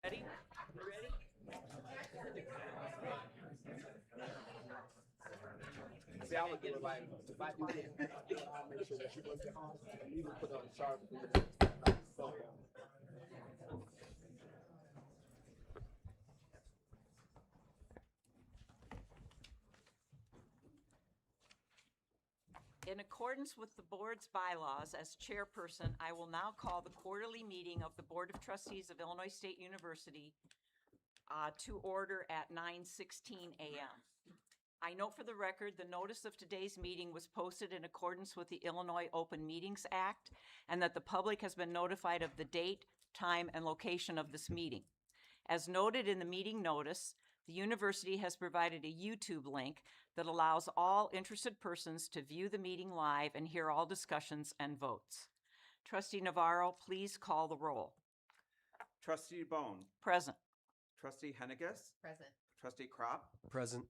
Ready? Ready? See, I would do it like, if I do this, I'll make sure that you work at home and you can put on the chart. In accordance with the board's bylaws, as chairperson, I will now call the quarterly meeting of the Board of Trustees of Illinois State University to order at 9:16 a.m. I note for the record, the notice of today's meeting was posted in accordance with the Illinois Open Meetings Act, and that the public has been notified of the date, time, and location of this meeting. As noted in the meeting notice, the university has provided a YouTube link that allows all interested persons to view the meeting live and hear all discussions and votes. Trustee Navarro, please call the roll. Trustee Bone. Present. Trustee Henniges. Present. Trustee Kropp. Present.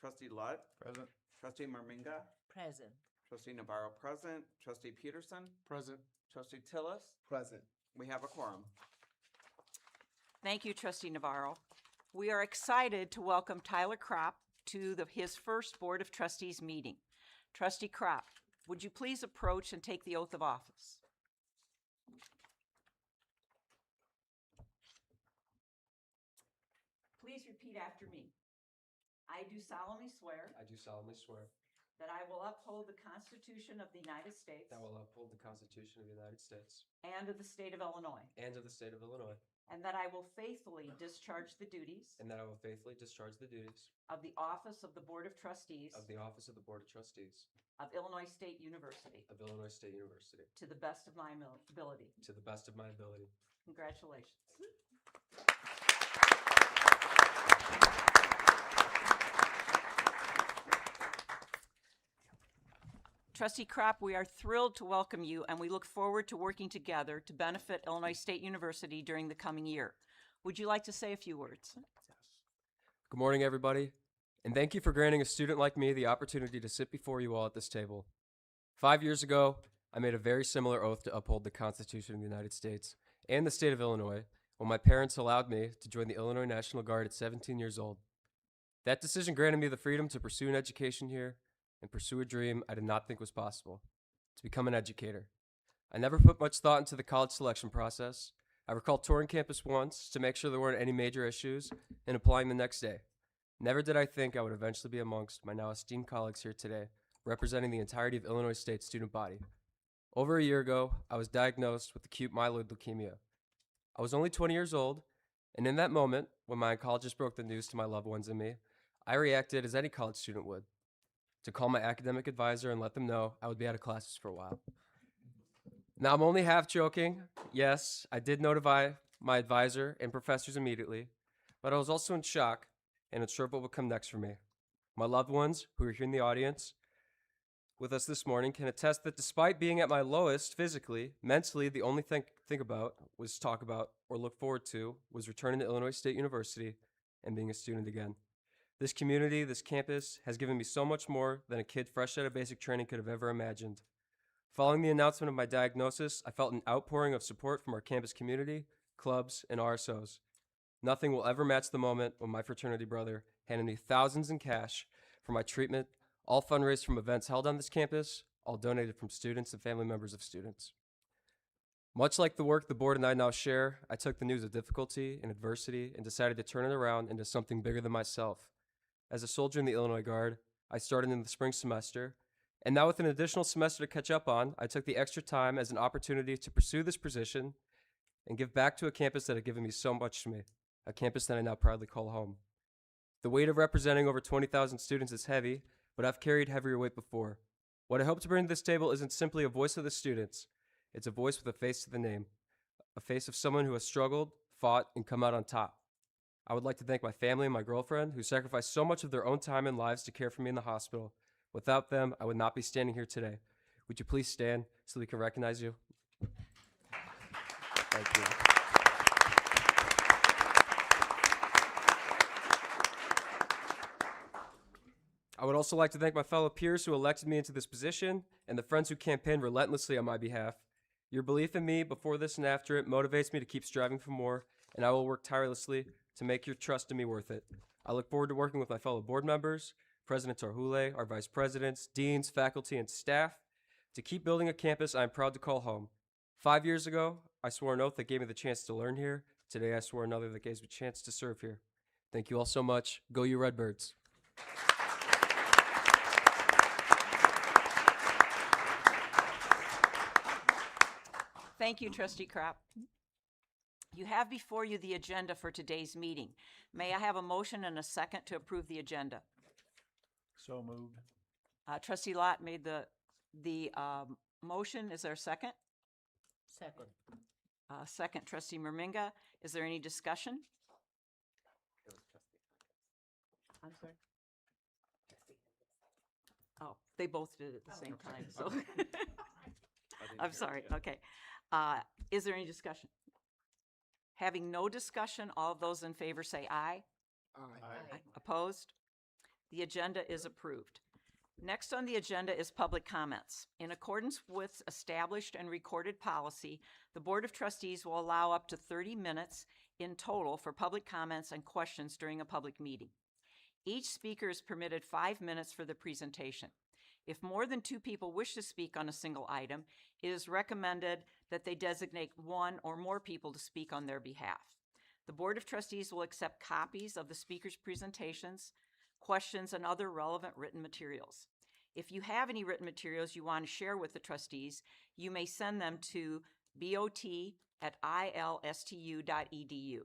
Trustee Lutt. Present. Trustee Merminga. Present. Trustee Navarro present. Trustee Peterson. Present. Trustee Tillis. Present. We have a quorum. Thank you, Trustee Navarro. We are excited to welcome Tyler Kropp to his first Board of Trustees meeting. Trustee Kropp, would you please approach and take the oath of office? Please repeat after me. I do solemnly swear I do solemnly swear that I will uphold the Constitution of the United States that I will uphold the Constitution of the United States and of the state of Illinois, and of the state of Illinois, and that I will faithfully discharge the duties and that I will faithfully discharge the duties of the office of the Board of Trustees of the office of the Board of Trustees of Illinois State University of Illinois State University to the best of my ability. to the best of my ability. Congratulations. Trustee Kropp, we are thrilled to welcome you, and we look forward to working together to benefit Illinois State University during the coming year. Would you like to say a few words? Good morning, everybody, and thank you for granting a student like me the opportunity to sit before you all at this table. 5 years ago, I made a very similar oath to uphold the Constitution of the United States and the state of Illinois when my parents allowed me to join the Illinois National Guard at 17 years old. That decision granted me the freedom to pursue an education here and pursue a dream I did not think was possible, to become an educator. I never put much thought into the college selection process. I recall touring campus once to make sure there weren't any major issues and applying the next day. Never did I think I would eventually be amongst my now esteemed colleagues here today, representing the entirety of Illinois State's student body. Over a year ago, I was diagnosed with acute myeloid leukemia. I was only 20 years old, and in that moment, when my oncologist broke the news to my loved ones and me, I reacted as any college student would, to call my academic advisor and let them know I would be out of classes for a while. Now, I'm only half joking. Yes, I did notify my advisor and professors immediately, but I was also in shock and unsure what would come next for me. My loved ones, who are here in the audience with us this morning, can attest that despite being at my lowest physically, mentally, the only thing to think about, was talk about, or look forward to, was returning to Illinois State University and being a student again. This community, this campus, has given me so much more than a kid fresh out of basic training could have ever imagined. Following the announcement of my diagnosis, I felt an outpouring of support from our campus community, clubs, and RSOs. Nothing will ever match the moment when my fraternity brother handed me thousands in cash for my treatment, all fundraised from events held on this campus, all donated from students and family members of students. Much like the work the board and I now share, I took the news of difficulty and adversity and decided to turn it around into something bigger than myself. As a soldier in the Illinois Guard, I started in the spring semester, and now with an additional semester to catch up on, I took the extra time as an opportunity to pursue this position and give back to a campus that had given me so much to me, a campus that I now proudly call home. The weight of representing over 20,000 students is heavy, but I've carried heavier weight before. What I hope to bring to this table isn't simply a voice of the students, it's a voice with a face to the name, a face of someone who has struggled, fought, and come out on top. I would like to thank my family and my girlfriend, who sacrificed so much of their own time and lives to care for me in the hospital. Without them, I would not be standing here today. Would you please stand so we can recognize you? Thank you. I would also like to thank my fellow peers who elected me into this position and the friends who campaigned relentlessly on my behalf. Your belief in me before this and after it motivates me to keep striving for more and I will work tirelessly to make your trust in me worth it. I look forward to working with my fellow board members, President Tarhule, our vice presidents, deans, faculty, and staff to keep building a campus I am proud to call home. 5 years ago, I swore an oath that gave me the chance to learn here. Today, I swore another that gives me a chance to serve here. Thank you all so much. Go you Redbirds. Thank you, Trustee Kropp. You have before you the agenda for today's meeting. May I have a motion and a second to approve the agenda? So moved. Trustee Lott made the motion. Is there a second? Second. Second, Trustee Merminga. Is there any discussion? I'm sorry? Oh, they both did it at the same time, so. I'm sorry, okay. Is there any discussion? Having no discussion, all of those in favor say aye. Aye. Opposed? The agenda is approved. Next on the agenda is public comments. In accordance with established and recorded policy, the Board of Trustees will allow up to 30 minutes in total for public comments and questions during a public meeting. Each speaker is permitted 5 minutes for the presentation. If more than 2 people wish to speak on a single item, it is recommended that they designate 1 or more people to speak on their behalf. The Board of Trustees will accept copies of the speaker's presentations, questions, and other relevant written materials. If you have any written materials you want to share with the trustees, you may send them to bot@ilstu.edu.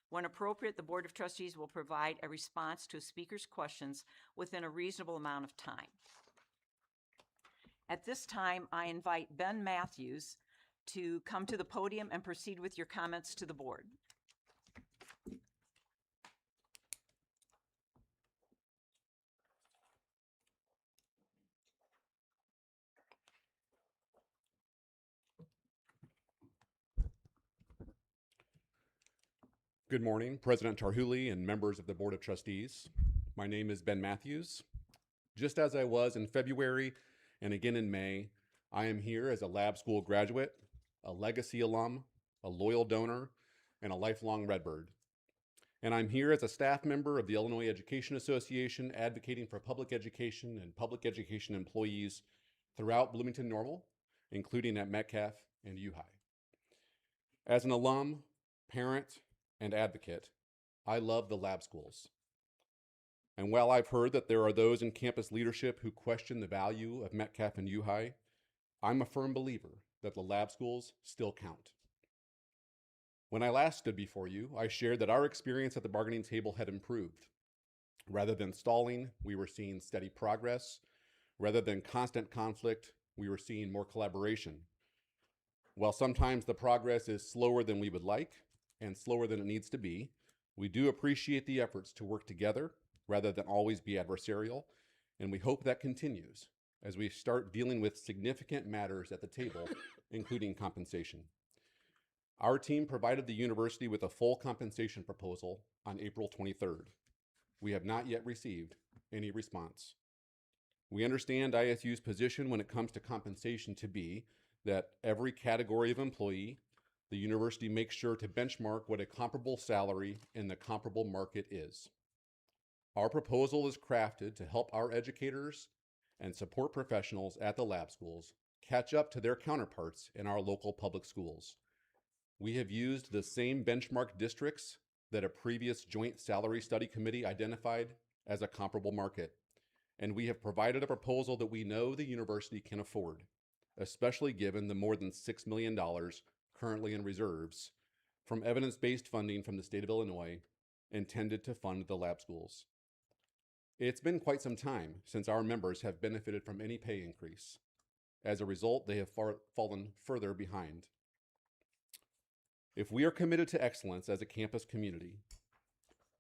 When appropriate, the Board of Trustees will provide a response to a speaker's questions within a reasonable amount of time. At this time, I invite Ben Matthews to come to the podium and proceed with your comments to the board. Good morning, President Tarhule and members of the Board of Trustees. My name is Ben Matthews. Just as I was in February and again in May, I am here as a lab school graduate, a legacy alum, a loyal donor, and a lifelong Redbird. And I'm here as a staff member of the Illinois Education Association advocating for public education and public education employees throughout Bloomington-Normal, including at Metcalf and U-High. As an alum, parent, and advocate, I love the lab schools. And while I've heard that there are those in campus leadership who question the value of Metcalf and U-High, I'm a firm believer that the lab schools still count. When I last stood before you, I shared that our experience at the bargaining table had improved. Rather than stalling, we were seeing steady progress. Rather than constant conflict, we were seeing more collaboration. While sometimes the progress is slower than we would like and slower than it needs to be, we do appreciate the efforts to work together rather than always be adversarial, and we hope that continues as we start dealing with significant matters at the table, including compensation. Our team provided the university with a full compensation proposal on April 23rd. We have not yet received any response. We understand ISU's position when it comes to compensation to be that every category of employee, the university makes sure to benchmark what a comparable salary in the comparable market is. Our proposal is crafted to help our educators and support professionals at the lab schools catch up to their counterparts in our local public schools. We have used the same benchmark districts that a previous joint salary study committee identified as a comparable market, and we have provided a proposal that we know the university can afford, especially given the more than $6 million currently in reserves from evidence-based funding from the state of Illinois intended to fund the lab schools. It's been quite some time since our members have benefited from any pay increase. As a result, they have fallen further behind. If we are committed to excellence as a campus community,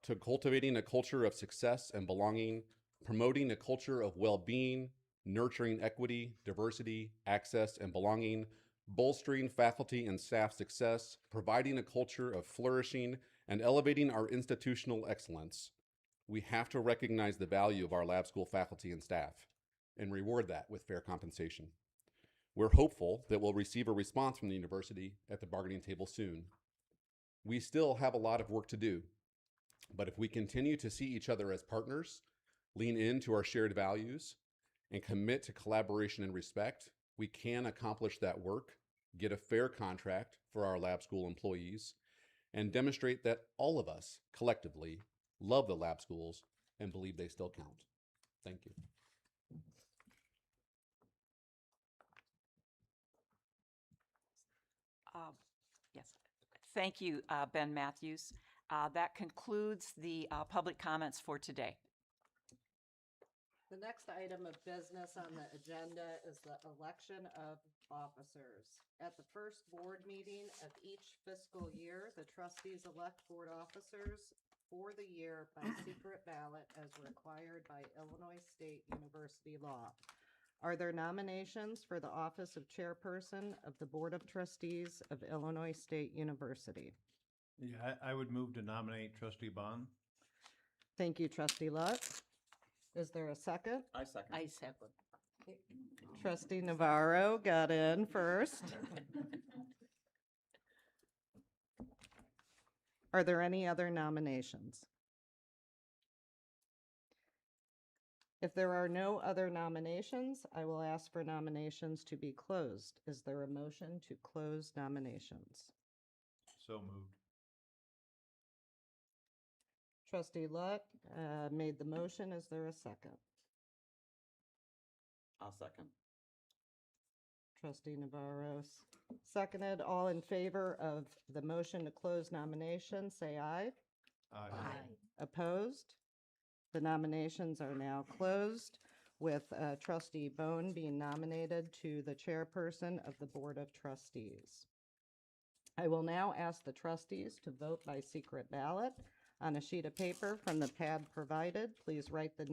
to cultivating a culture of success and belonging, promoting a culture of well-being, nurturing equity, diversity, access, and belonging, bolstering faculty and staff success, providing a culture of flourishing, and elevating our institutional excellence, we have to recognize the value of our lab school faculty and staff and reward that with fair compensation. We're hopeful that we'll receive a response from the university at the bargaining table soon. We still have a lot of work to do, but if we continue to see each other as partners, lean into our shared values, and commit to collaboration and respect, we can accomplish that work, get a fair contract for our lab school employees, and demonstrate that all of us collectively love the lab schools and believe they still count. Thank you. Yes. Thank you, Ben Matthews. That concludes the public comments for today. The next item of business on the agenda is the election of officers. At the first board meeting of each fiscal year, the trustees elect board officers for the year by secret ballot as required by Illinois State University law. Are there nominations for the office of chairperson of the Board of Trustees of Illinois State University? Yeah, I would move to nominate Trustee Bond. Thank you, Trustee Lutz. Is there a second? I second. I second. Trustee Navarro got in first. Are there any other nominations? If there are no other nominations, I will ask for nominations to be closed. Is there a motion to close nominations? So moved. Trustee Lutt made the motion. Is there a second? I'll second. Trustee Navarro seconded. All in favor of the motion to close nominations, say aye. Aye. Opposed? The nominations are now closed, with Trustee Bone being nominated to the chairperson of the Board of Trustees. I will now ask the trustees to vote by secret ballot. On a sheet of paper from the pad provided, please write the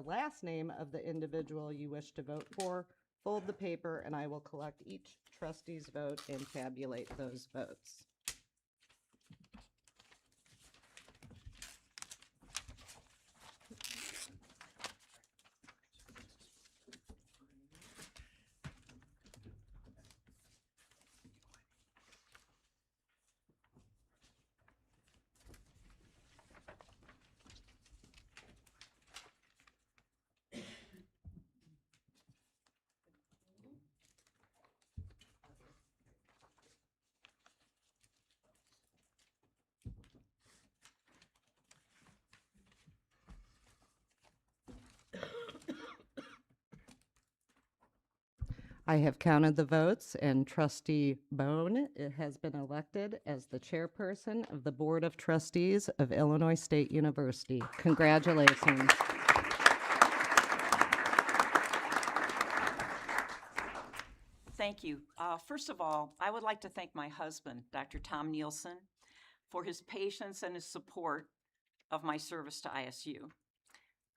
last name of the individual you wish to vote for. Fold the paper, and I will collect each trustee's vote and tabulate those votes. I have counted the votes, and Trustee Bone has been elected as the chairperson of the Board of Trustees of Illinois State University. Congratulations. Thank you. First of all, I would like to thank my husband, Dr. Tom Nielsen, for his patience and his support of my service to ISU.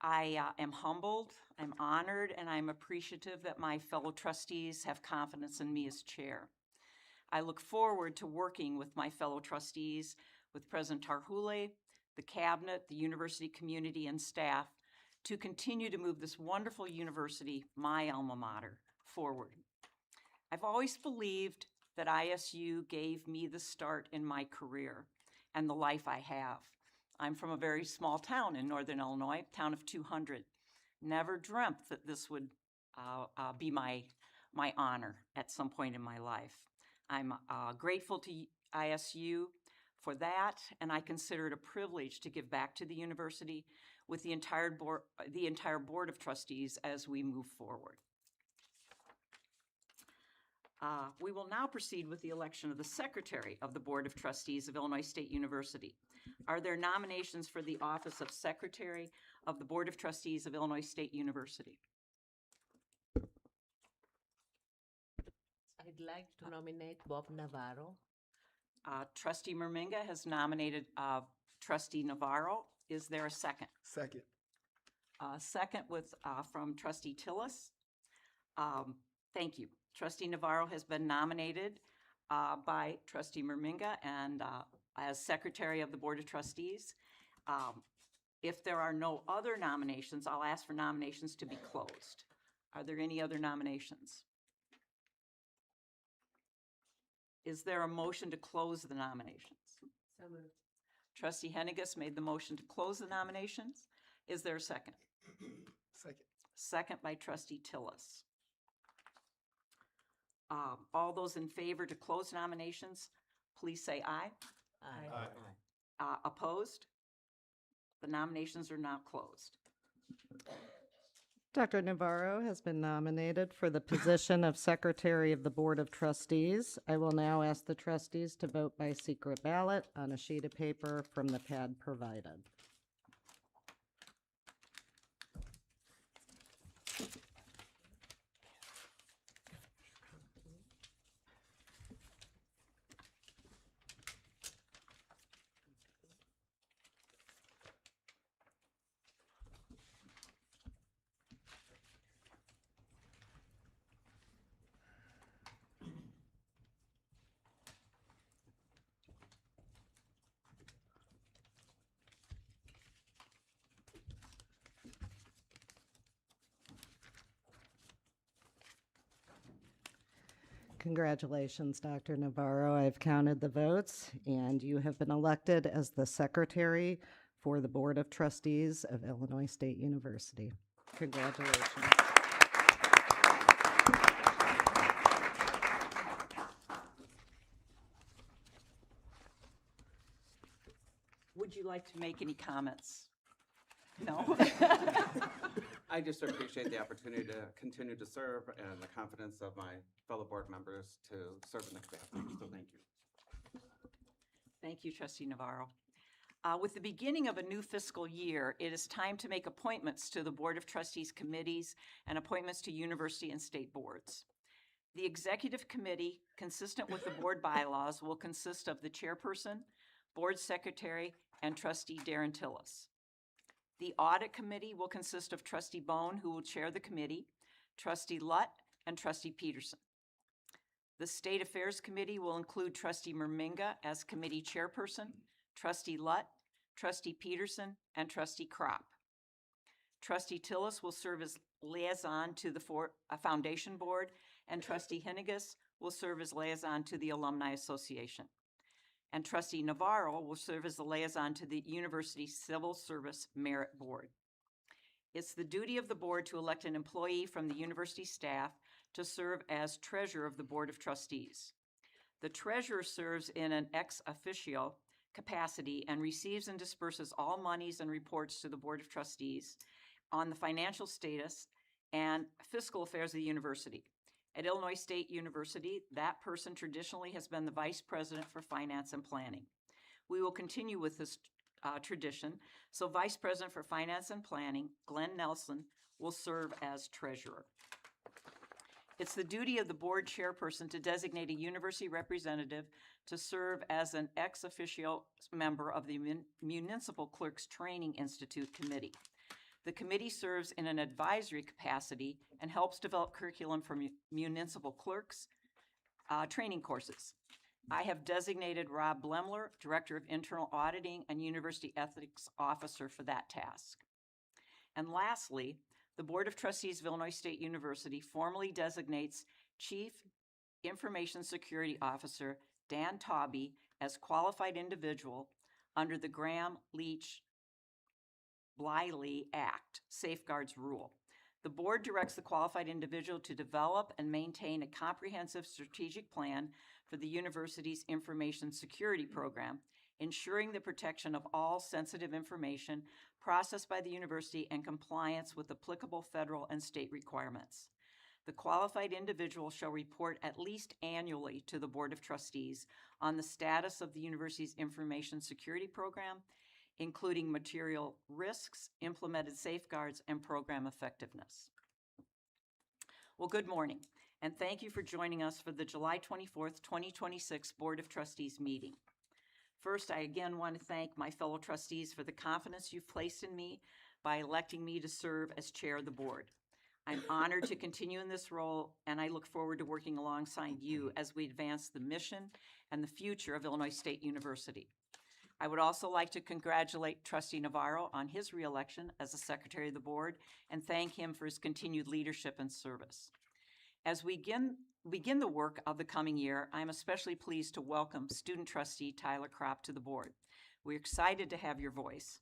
I am humbled, I'm honored, and I'm appreciative that my fellow trustees have confidence in me as chair. I look forward to working with my fellow trustees, with President Tarhule, the cabinet, the university community, and staff to continue to move this wonderful university, my alma mater, forward. I've always believed that ISU gave me the start in my career and the life I have. I'm from a very small town in northern Illinois, town of 200. Never dreamt that this would be my honor at some point in my life. I'm grateful to ISU for that, and I consider it a privilege to give back to the university with the entire board of trustees as we move forward. We will now proceed with the election of the Secretary of the Board of Trustees of Illinois State University. Are there nominations for the office of Secretary of the Board of Trustees of Illinois State University? I'd like to nominate Bob Navarro. Trustee Merminga has nominated Trustee Navarro. Is there a second? Second. Second from Trustee Tillis. Thank you. Trustee Navarro has been nominated by Trustee Merminga and as Secretary of the Board of Trustees. If there are no other nominations, I'll ask for nominations to be closed. Are there any other nominations? Is there a motion to close the nominations? So moved. Trustee Henniges made the motion to close the nominations. Is there a second? Second. Second by trustee Tillis. All those in favor to close nominations, please say aye. Aye. Opposed? The nominations are now closed. Dr. Navarro has been nominated for the position of Secretary of the Board of Trustees. I will now ask the trustees to vote by secret ballot on a sheet of paper from the pad provided. Congratulations, Dr. Navarro. I've counted the votes, and you have been elected as the Secretary for the Board of Trustees of Illinois State University. Congratulations. Would you like to make any comments? No? I just appreciate the opportunity to continue to serve and the confidence of my fellow board members to serve in the capacity, so thank you. Thank you, trustee Navarro. With the beginning of a new fiscal year, it is time to make appointments to the Board of Trustees committees and appointments to university and state boards. The executive committee, consistent with the board bylaws, will consist of the chairperson, board secretary, and trustee Darren Tillis. The audit committee will consist of trustee Bone, who will chair the committee, trustee Lutt, and trustee Peterson. The state affairs committee will include trustee Merminga as committee chairperson, trustee Lutt, trustee Peterson, and trustee Kropp. Trustee Tillis will serve as liaison to the foundation board, and trustee Henniges will serve as liaison to the Alumni Association. And trustee Navarro will serve as the liaison to the University Civil Service Merit Board. It's the duty of the board to elect an employee from the university staff to serve as treasurer of the Board of Trustees. The treasurer serves in an ex officio capacity and receives and disperses all monies and reports to the Board of Trustees on the financial status and fiscal affairs of the university. At Illinois State University, that person traditionally has been the vice president for finance and planning. We will continue with this tradition, so Vice President for Finance and Planning, Glenn Nelson, will serve as treasurer. It's the duty of the board chairperson to designate a university representative to serve as an ex officio member of the Municipal Clerks Training Institute Committee. The committee serves in an advisory capacity and helps develop curriculum for municipal clerks training courses. I have designated Rob Blemler, Director of Internal Auditing and University Ethics Officer, for that task. And lastly, the Board of Trustees of Illinois State University formally designates Chief Information Security Officer Dan Tauby as qualified individual under the Graham-Leach-Bliley Act Safeguards Rule. The board directs the qualified individual to develop and maintain a comprehensive strategic plan for the university's information security program, ensuring the protection of all sensitive information processed by the university and compliance with applicable federal and state requirements. The qualified individual shall report at least annually to the Board of Trustees on the status of the university's information security program, including material risks, implemented safeguards, and program effectiveness. Well, good morning, and thank you for joining us for the July 24th, 2026 Board of Trustees meeting. First, I again want to thank my fellow trustees for the confidence you've placed in me by electing me to serve as chair of the board. I'm honored to continue in this role, and I look forward to working alongside you as we advance the mission and the future of Illinois State University. I would also like to congratulate Trustee Navarro on his reelection as the Secretary of the Board and thank him for his continued leadership and service. As we begin the work of the coming year, I'm especially pleased to welcome student trustee Tyler Kropp to the board. We're excited to have your voice,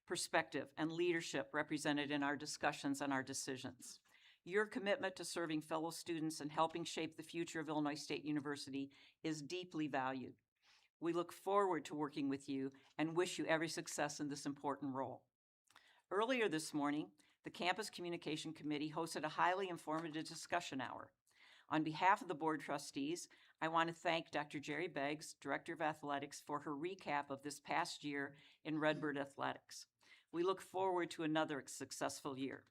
perspective, and leadership represented in our discussions and our decisions. Your commitment to serving fellow students and helping shape the future of Illinois State University is deeply valued. We look forward to working with you and wish you every success in this important role. Earlier this morning, the Campus Communication Committee hosted a highly informative discussion hour. On behalf of the Board of Trustees, I want to thank Dr. Jerry Beggs, Director of Athletics, for her recap of this past year in Redbird Athletics. We look forward to another successful year.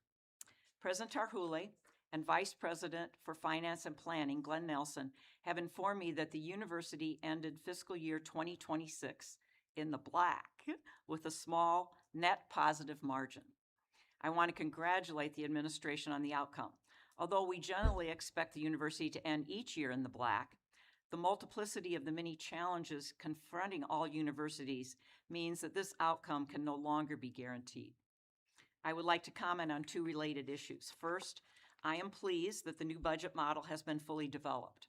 President Tarhule and Vice President for Finance and Planning, Glenn Nelson, have informed me that the university ended fiscal year 2026 in the black with a small net positive margin. I want to congratulate the administration on the outcome. Although we generally expect the university to end each year in the black, the multiplicity of the many challenges confronting all universities means that this outcome can no longer be guaranteed. I would like to comment on two related issues. First, I am pleased that the new budget model has been fully developed.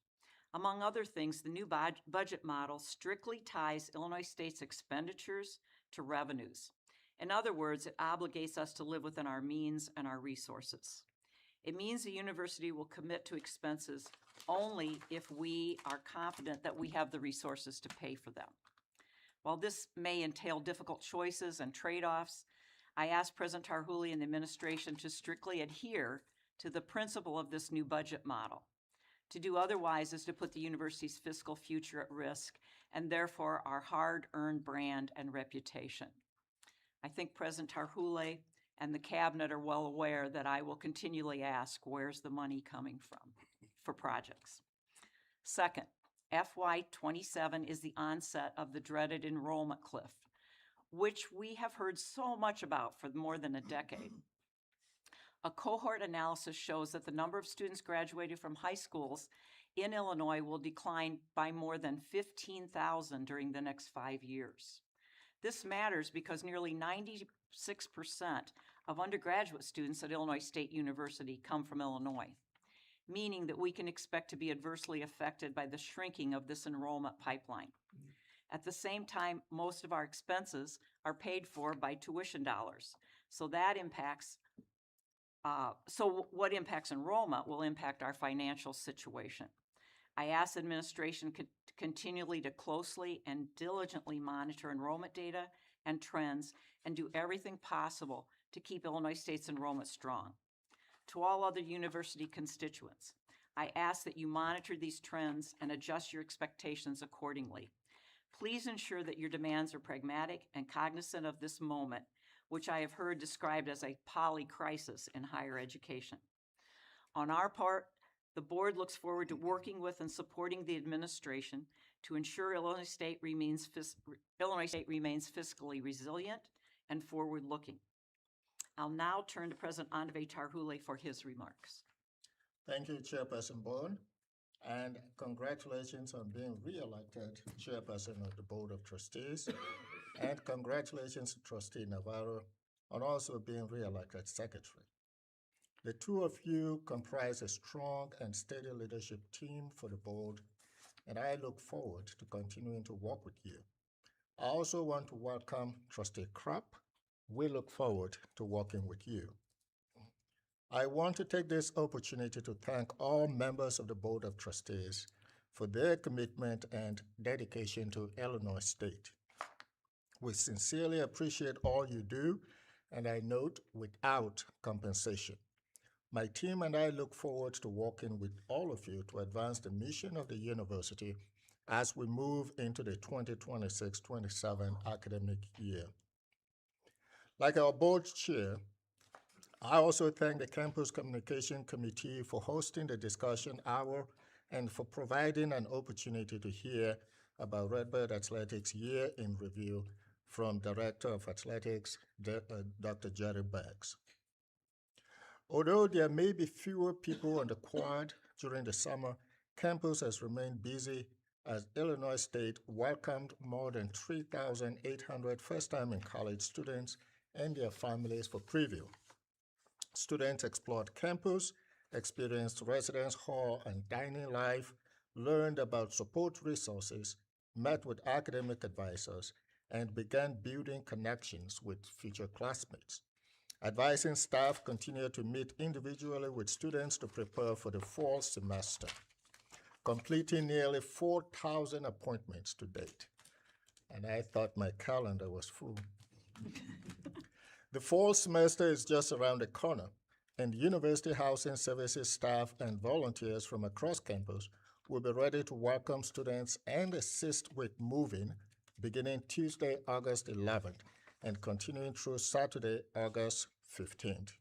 Among other things, the new budget model strictly ties Illinois State's expenditures to revenues. In other words, it obligates us to live within our means and our resources. It means the university will commit to expenses only if we are confident that we have the resources to pay for them. While this may entail difficult choices and trade-offs, I ask President Tarhule and the administration to strictly adhere to the principle of this new budget model. To do otherwise is to put the university's fiscal future at risk and therefore our hard-earned brand and reputation. I think President Tarhule and the cabinet are well aware that I will continually ask, where's the money coming from for projects? Second, FY27 is the onset of the dreaded enrollment cliff, which we have heard so much about for more than a decade. A cohort analysis shows that the number of students graduating from high schools in Illinois will decline by more than 15,000 during the next 5 years. This matters because nearly 96% of undergraduate students at Illinois State University come from Illinois, meaning that we can expect to be adversely affected by the shrinking of this enrollment pipeline. At the same time, most of our expenses are paid for by tuition dollars, so what impacts enrollment will impact our financial situation. I ask administration continually to closely and diligently monitor enrollment data and trends and do everything possible to keep Illinois State's enrollment strong. To all other university constituents, I ask that you monitor these trends and adjust your expectations accordingly. Please ensure that your demands are pragmatic and cognizant of this moment, which I have heard described as a polycrisis in higher education. On our part, the board looks forward to working with and supporting the administration to ensure Illinois State remains fiscally resilient and forward-looking. I'll now turn to President Andrei Tarhule for his remarks. Thank you, Chairperson Bowen, and congratulations on being re-elected Chairperson of the Board of Trustees, and congratulations to Trustee Navarro on also being re-elected Secretary. The two of you comprise a strong and steady leadership team for the board, and I look forward to continuing to work with you. I also want to welcome Trustee Kropp. We look forward to working with you. I want to take this opportunity to thank all members of the Board of Trustees for their commitment and dedication to Illinois State. We sincerely appreciate all you do, and I note without compensation. My team and I look forward to working with all of you to advance the mission of the university as we move into the 2026-27 academic year. Like our board chair, I also thank the Campus Communication Committee for hosting the discussion hour and for providing an opportunity to hear about Redbird Athletics Year in Review from Director of Athletics, Dr. Jerry Beggs. Although there may be fewer people on the quad during the summer, campus has remained busy as Illinois State welcomed more than 3,800 first-time in college students and their families for preview. Students explored campus experienced residence hall and dining life, learned about support resources, met with academic advisors, and began building connections with future classmates. Advising staff continue to meet individually with students to prepare for the fall semester, completing nearly 4,000 appointments to date. And I thought my calendar was full. The fall semester is just around the corner, and University Housing Services staff and volunteers from across campus will be ready to welcome students and assist with moving beginning Tuesday, August 11th, and continuing through Saturday, August 15th.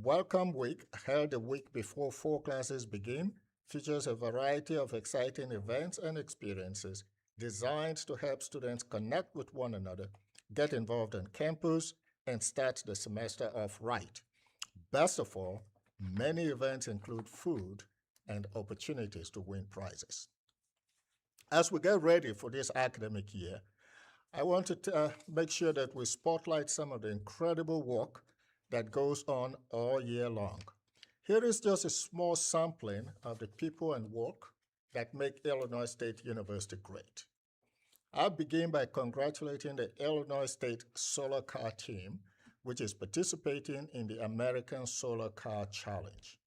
Welcome Week, held the week before fall classes begin, features a variety of exciting events and experiences designed to help students connect with one another, get involved on campus, and start the semester off right. Best of all, many events include food and opportunities to win prizes. As we get ready for this academic year, I want to make sure that we spotlight some of the incredible work that goes on all year long. Here is just a small sampling of the people and work that make Illinois State University great. I'll begin by congratulating the Illinois State Solar Car team, which is participating in the American Solar Car Challenge.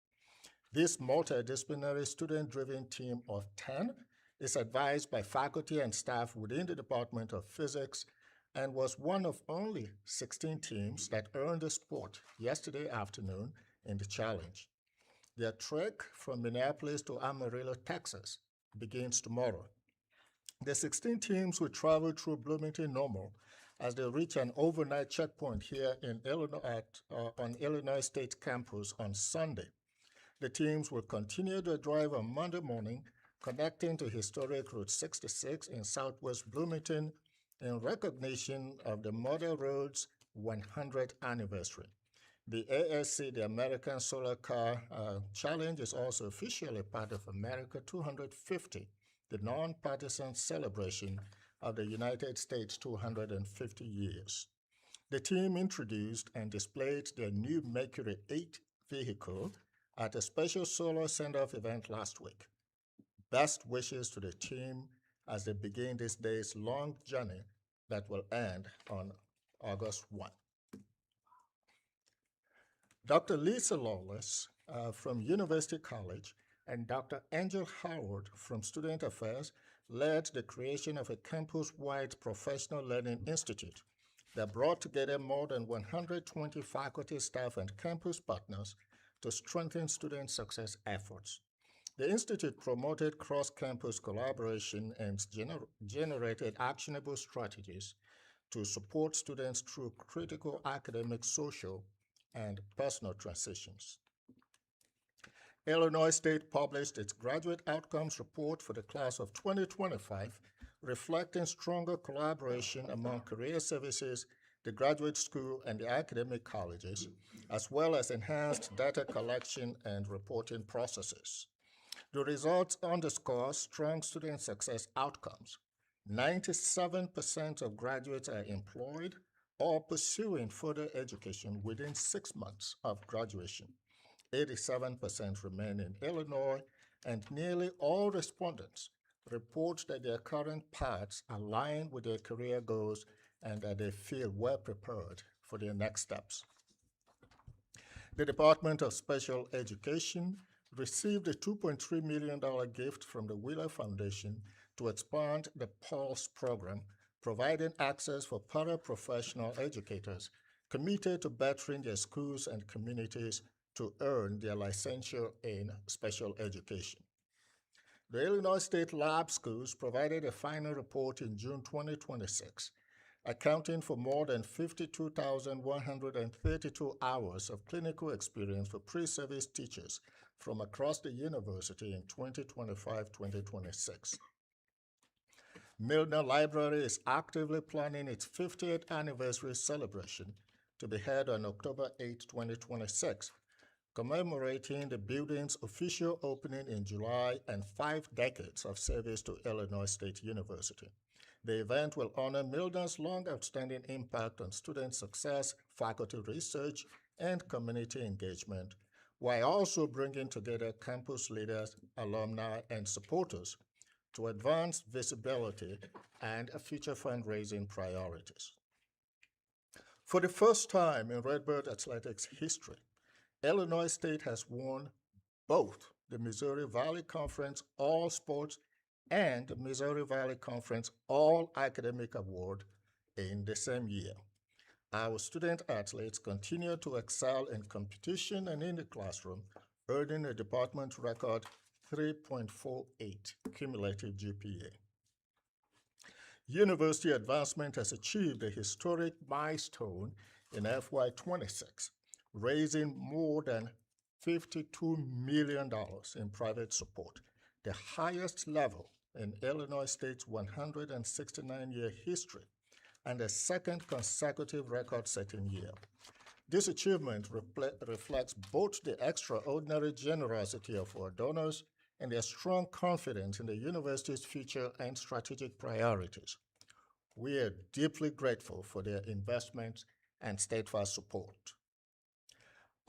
This multidisciplinary student-driven team of 10 is advised by faculty and staff within the Department of Physics and was one of only 16 teams that earned a spot yesterday afternoon in the challenge. Their trek from Minneapolis to Amarillo, Texas begins tomorrow. The 16 teams will travel through Bloomington Normal as they reach an overnight checkpoint here in Illinois on Illinois State campus on Sunday. The teams will continue their drive on Monday morning, connecting to historic Route 66 in southwest Bloomington in recognition of the Model Road's 100th anniversary. The ASC, the American Solar Car Challenge, is also officially part of America 250, the nonpartisan celebration of the United States 250 years. The team introduced and displayed their new Mercury 8 vehicle at a special solar send-off event last week. Best wishes to the team as they begin this day's long journey that will end on August 1. Dr. Lisa Lawless from University College and Dr. Angel Howard from Student Affairs led the creation of a campus-wide professional learning institute that brought together more than 120 faculty, staff, and campus partners to strengthen student success efforts. The institute promoted cross-campus collaboration and generated actionable strategies to support students through critical academic, social, and personal transitions. Illinois State published its Graduate Outcomes Report for the class of 2025, reflecting stronger collaboration among career services, the graduate school, and the academic colleges, as well as enhanced data collection and reporting processes. The results underscore strong student success outcomes. 97% of graduates are employed or pursuing further education within 6 months of graduation. 87% remain in Illinois, and nearly all respondents report that their current paths align with their career goals and that they feel well prepared for their next steps. The Department of Special Education received a $2.3 million gift from the Wheeler Foundation to expand the PULSE program, providing access for paraprofessional educators committed to bettering their schools and communities to earn their licensure in special education. The Illinois State Lab Schools provided a final report in June 2026, accounting for more than 52,132 hours of clinical experience for pre-service teachers from across the university in 2025-2026. Milner Library is actively planning its 50th anniversary celebration to be held on October 8, 2026, commemorating the building's official opening in July and 5 decades of service to Illinois State University. The event will honor Milner's long outstanding impact on student success, faculty research, and community engagement, while also bringing together campus leaders, alumni, and supporters to advance visibility and future fundraising priorities. For the first time in Redbird Athletics history, Illinois State has won both the Missouri Valley Conference All Sports and the Missouri Valley Conference All Academic Award in the same year. Our student athletes continue to excel in competition and in the classroom, earning a department record 3.48 cumulative GPA. University advancement has achieved a historic milestone in FY26, raising more than $52 million in private support, the highest level in Illinois State's 169-year history, and a second consecutive record-setting year. This achievement reflects both the extraordinary generosity of our donors and their strong confidence in the university's future and strategic priorities. We are deeply grateful for their investment and steadfast support.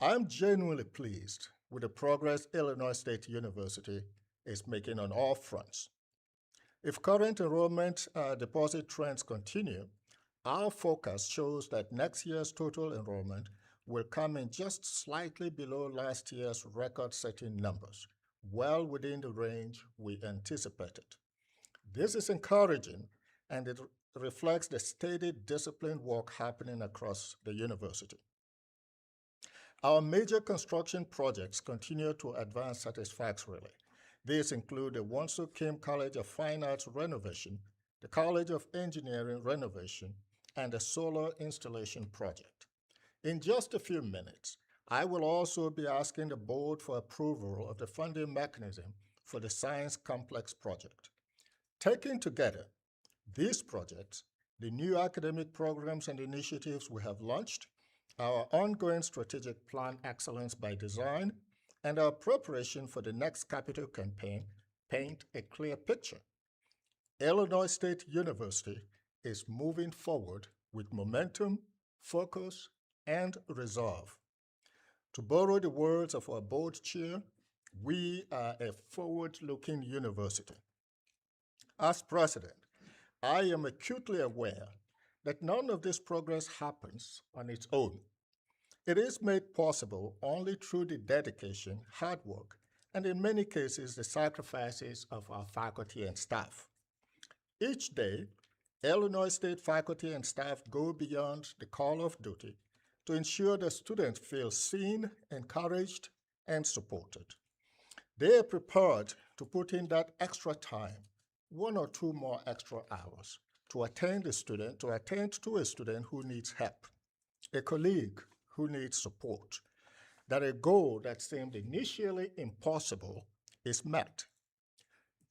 I'm genuinely pleased with the progress Illinois State University is making on all fronts. If current enrollment deposit trends continue, our focus shows that next year's total enrollment will come in just slightly below last year's record-setting numbers, well within the range we anticipated. This is encouraging, and it reflects the steady, disciplined work happening across the university. Our major construction projects continue to advance satisfactorily. These include the Wonsuk Kim College of Fine Arts renovation, the College of Engineering renovation, and the solar installation project. In just a few minutes, I will also be asking the board for approval of the funding mechanism for the Science Complex project. Taken together, these projects, the new academic programs and initiatives we have launched, our ongoing strategic plan Excellence by Design, and our preparation for the next capital campaign paint a clear picture. Illinois State University is moving forward with momentum, focus, and resolve. To borrow the words of our board chair, we are a forward-looking university. As president, I am acutely aware that none of this progress happens on its own. It is made possible only through the dedication, hard work, and in many cases, the sacrifices of our faculty and staff. Each day, Illinois State faculty and staff go beyond the call of duty to ensure that students feel seen, encouraged, and supported. They are prepared to put in that extra time, 1 or 2 more extra hours, to attend to a student who needs help, a colleague who needs support, that a goal that seemed initially impossible is met.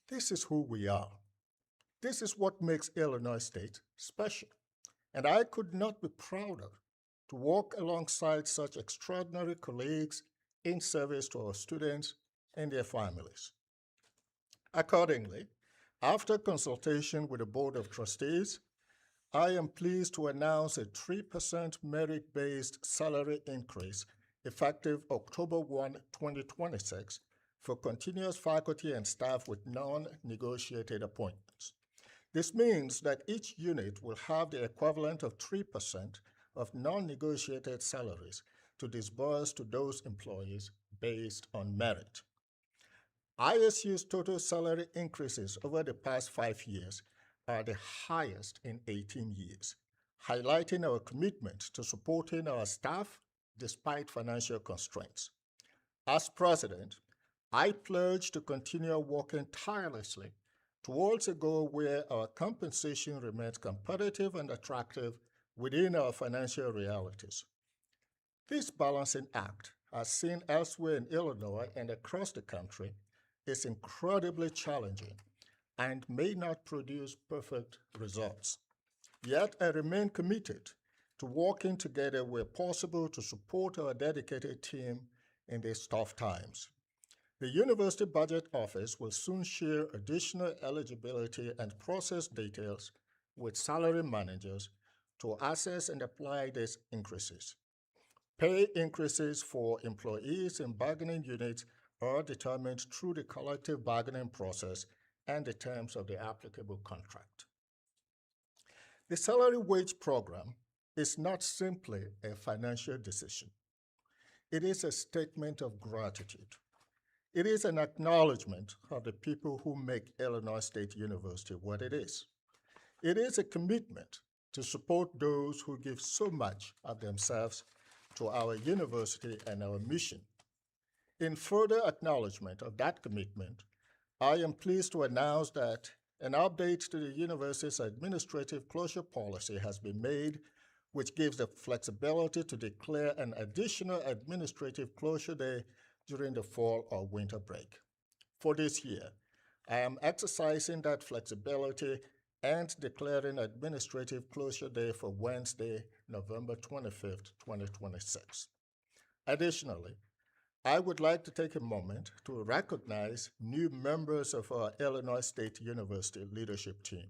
This is who we are. This is what makes Illinois State special, and I could not be prouder to work alongside such extraordinary colleagues in service to our students and their families. Accordingly, after consultation with the Board of Trustees, I am pleased to announce a 3% merit-based salary increase effective October 1, 2026 for continuous faculty and staff with non-negotiated appointments. This means that each unit will have the equivalent of 3% of non-negotiated salaries to disburse to those employees based on merit. ISU's total salary increases over the past 5 years are the highest in 18 years, highlighting our commitment to supporting our staff despite financial constraints. As president, I pledge to continue working tirelessly towards a goal where our compensation remains competitive and attractive within our financial realities. This balancing act, as seen elsewhere in Illinois and across the country, is incredibly challenging and may not produce perfect results. Yet I remain committed to working together where possible to support our dedicated team in these tough times. The University Budget Office will soon share additional eligibility and process details with salary managers to assess and apply these increases. Pay increases for employees in bargaining units are determined through the collective bargaining process and the terms of the applicable contract. The salary wage program is not simply a financial decision. It is a statement of gratitude. It is an acknowledgement of the people who make Illinois State University what it is. It is a commitment to support those who give so much of themselves to our university and our mission. In further acknowledgement of that commitment, I am pleased to announce that an update to the university's administrative closure policy has been made, which gives the flexibility to declare an additional administrative closure day during the fall or winter break. For this year, I am exercising that flexibility and declaring administrative closure day for Wednesday, November 25th, 2026. Additionally, I would like to take a moment to recognize new members of our Illinois State University leadership team.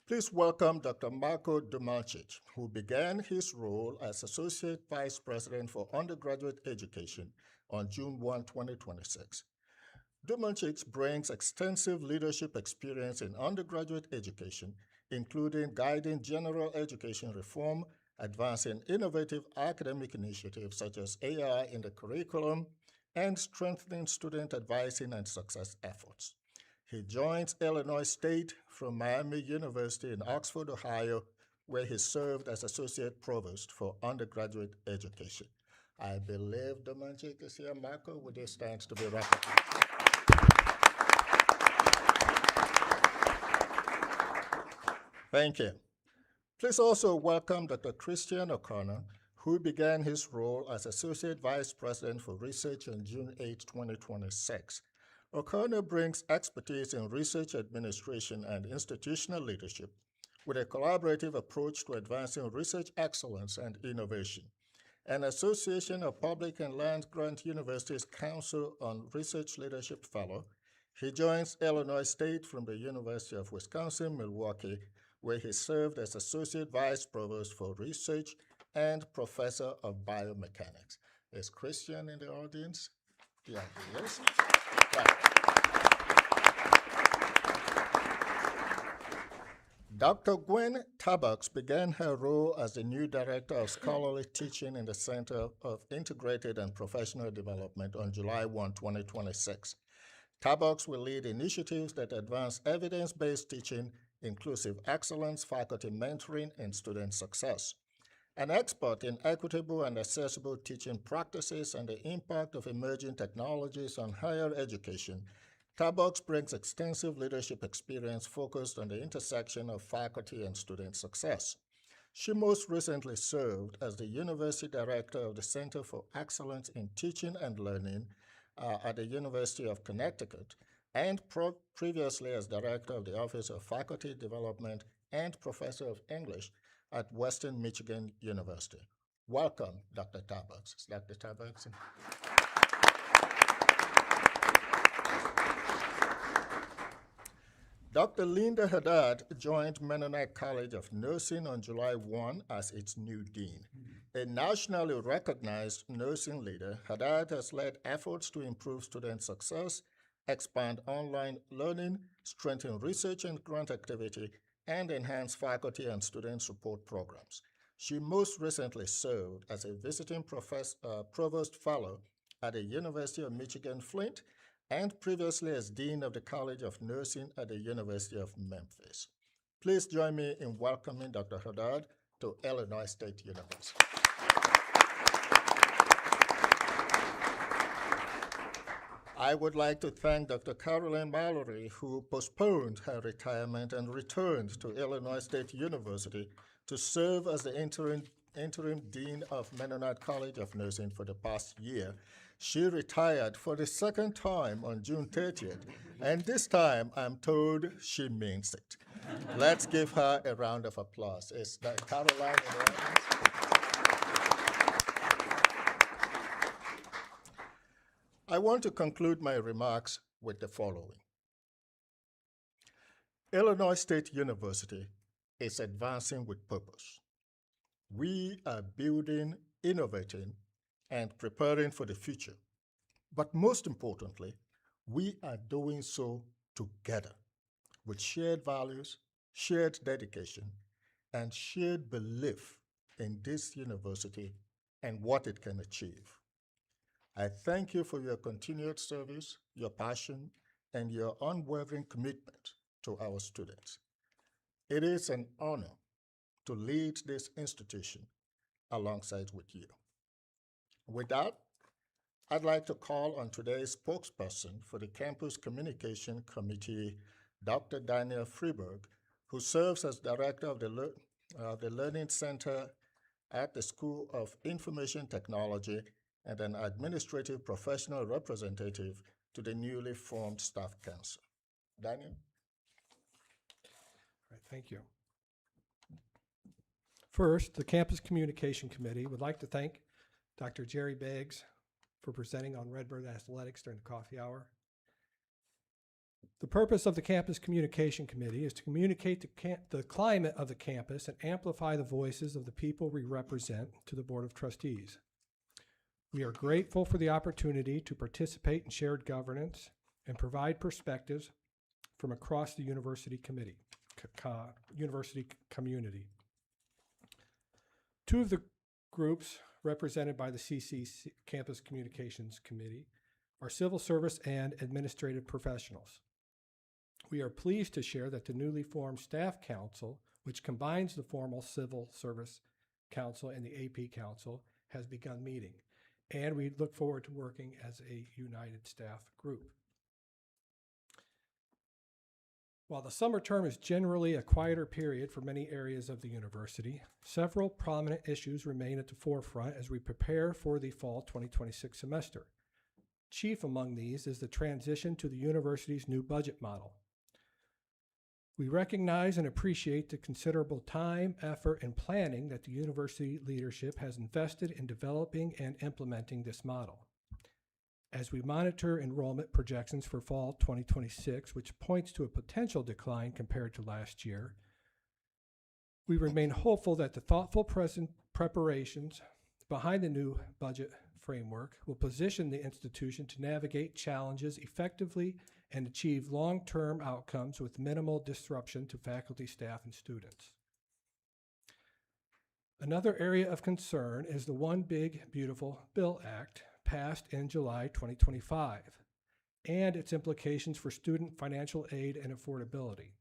Please welcome Dr. Marco Dumancic, who began his role as Associate Vice President for Undergraduate Education on June 1, 2026. Dumancic brings extensive leadership experience in undergraduate education, including guiding general education reform, advancing innovative academic initiatives such as AI in the curriculum, and strengthening student advising and success efforts. He joins Illinois State from Miami University in Oxford, Ohio, where he served as Associate Provost for Undergraduate Education. I believe Dumancic is here. Marco, would you stand to be recognized? Thank you. Please also welcome Dr. Christian O'Connor, who began his role as Associate Vice President for Research on June 8, 2026. O'Connor brings expertise in research administration and institutional leadership with a collaborative approach to advancing research excellence and innovation. An Association of Public and Land-Grant Universities Council on Research Leadership Fellow, he joins Illinois State from the University of Wisconsin-Milwaukee, where he served as Associate Vice Provost for Research and Professor of Biomechanics. Is Christian in the audience? Yeah, he is. Right. Dr. Gwen Tabaks began her role as the new Director of Scholarly Teaching in the Center of Integrated and Professional Development on July 1, 2026. Tabaks will lead initiatives that advance evidence-based teaching, inclusive excellence, faculty mentoring, and student success. An expert in equitable and accessible teaching practices and the impact of emerging technologies on higher education, Tabaks brings extensive leadership experience focused on the intersection of faculty and student success. She most recently served as the University Director of the Center for Excellence in Teaching and Learning at the University of Connecticut, and previously as Director of the Office of Faculty Development and Professor of English at Western Michigan University. Welcome, Dr. Tabaks. Is Dr. Tabaks? Dr. Linda Haddad joined Mennonite College of Nursing on July 1 as its new dean. A nationally recognized nursing leader, Haddad has led efforts to improve student success, expand online learning, strengthen research and grant activity, and enhance faculty and student support programs. She most recently served as a visiting provost fellow at the University of Michigan Flint and previously as Dean of the College of Nursing at the University of Memphis. Please join me in welcoming Dr. Haddad to Illinois State University. I would like to thank Dr. Carolyn Mallory, who postponed her retirement and returned to Illinois State University to serve as the interim Dean of Mennonite College of Nursing for the past year. She retired for the second time on June 30th, and this time I'm told she means it. Let's give her a round of applause. Is that Caroline in the audience? I want to conclude my remarks with the following. Illinois State University is advancing with purpose. We are building innovating, and preparing for the future. But most importantly, we are doing so together with shared values, shared dedication, and shared belief in this university and what it can achieve. I thank you for your continued service, your passion, and your unwavering commitment to our students. It is an honor to lead this institution alongside with you. With that, I'd like to call on today's spokesperson for the Campus Communication Committee, Dr. Daniel Freeberg, who serves as director of the Learning Center at the School of Information Technology and an administrative professional representative to the newly formed Staff Council. Daniel? All right, thank you. First, the Campus Communication Committee would like to thank Dr. Jerry Beggs for presenting on Redbird Athletics during the coffee hour. The purpose of the Campus Communication Committee is to communicate the climate of the campus and amplify the voices of the people we represent to the Board of Trustees. We are grateful for the opportunity to participate in shared governance and provide perspectives from across the university community. Two of the groups represented by the CCC, Campus Communications Committee, are civil service and administrative professionals. We are pleased to share that the newly formed Staff Council, which combines the formal Civil Service Council and the AP Council, has begun meeting, and we look forward to working as a united staff group. While the summer term is generally a quieter period for many areas of the university, several prominent issues remain at the forefront as we prepare for the fall 2026 semester. Chief among these is the transition to the university's new budget model. We recognize and appreciate the considerable time, effort, and planning that the university leadership has invested in developing and implementing this model. As we monitor enrollment projections for fall 2026, which points to a potential decline compared to last year, we remain hopeful that the thoughtful preparations behind the new budget framework will position the institution to navigate challenges effectively and achieve long-term outcomes with minimal disruption to faculty, staff, and students. Another area of concern is the One Big Beautiful Bill Act passed in July 2025 and its implications for student financial aid and affordability.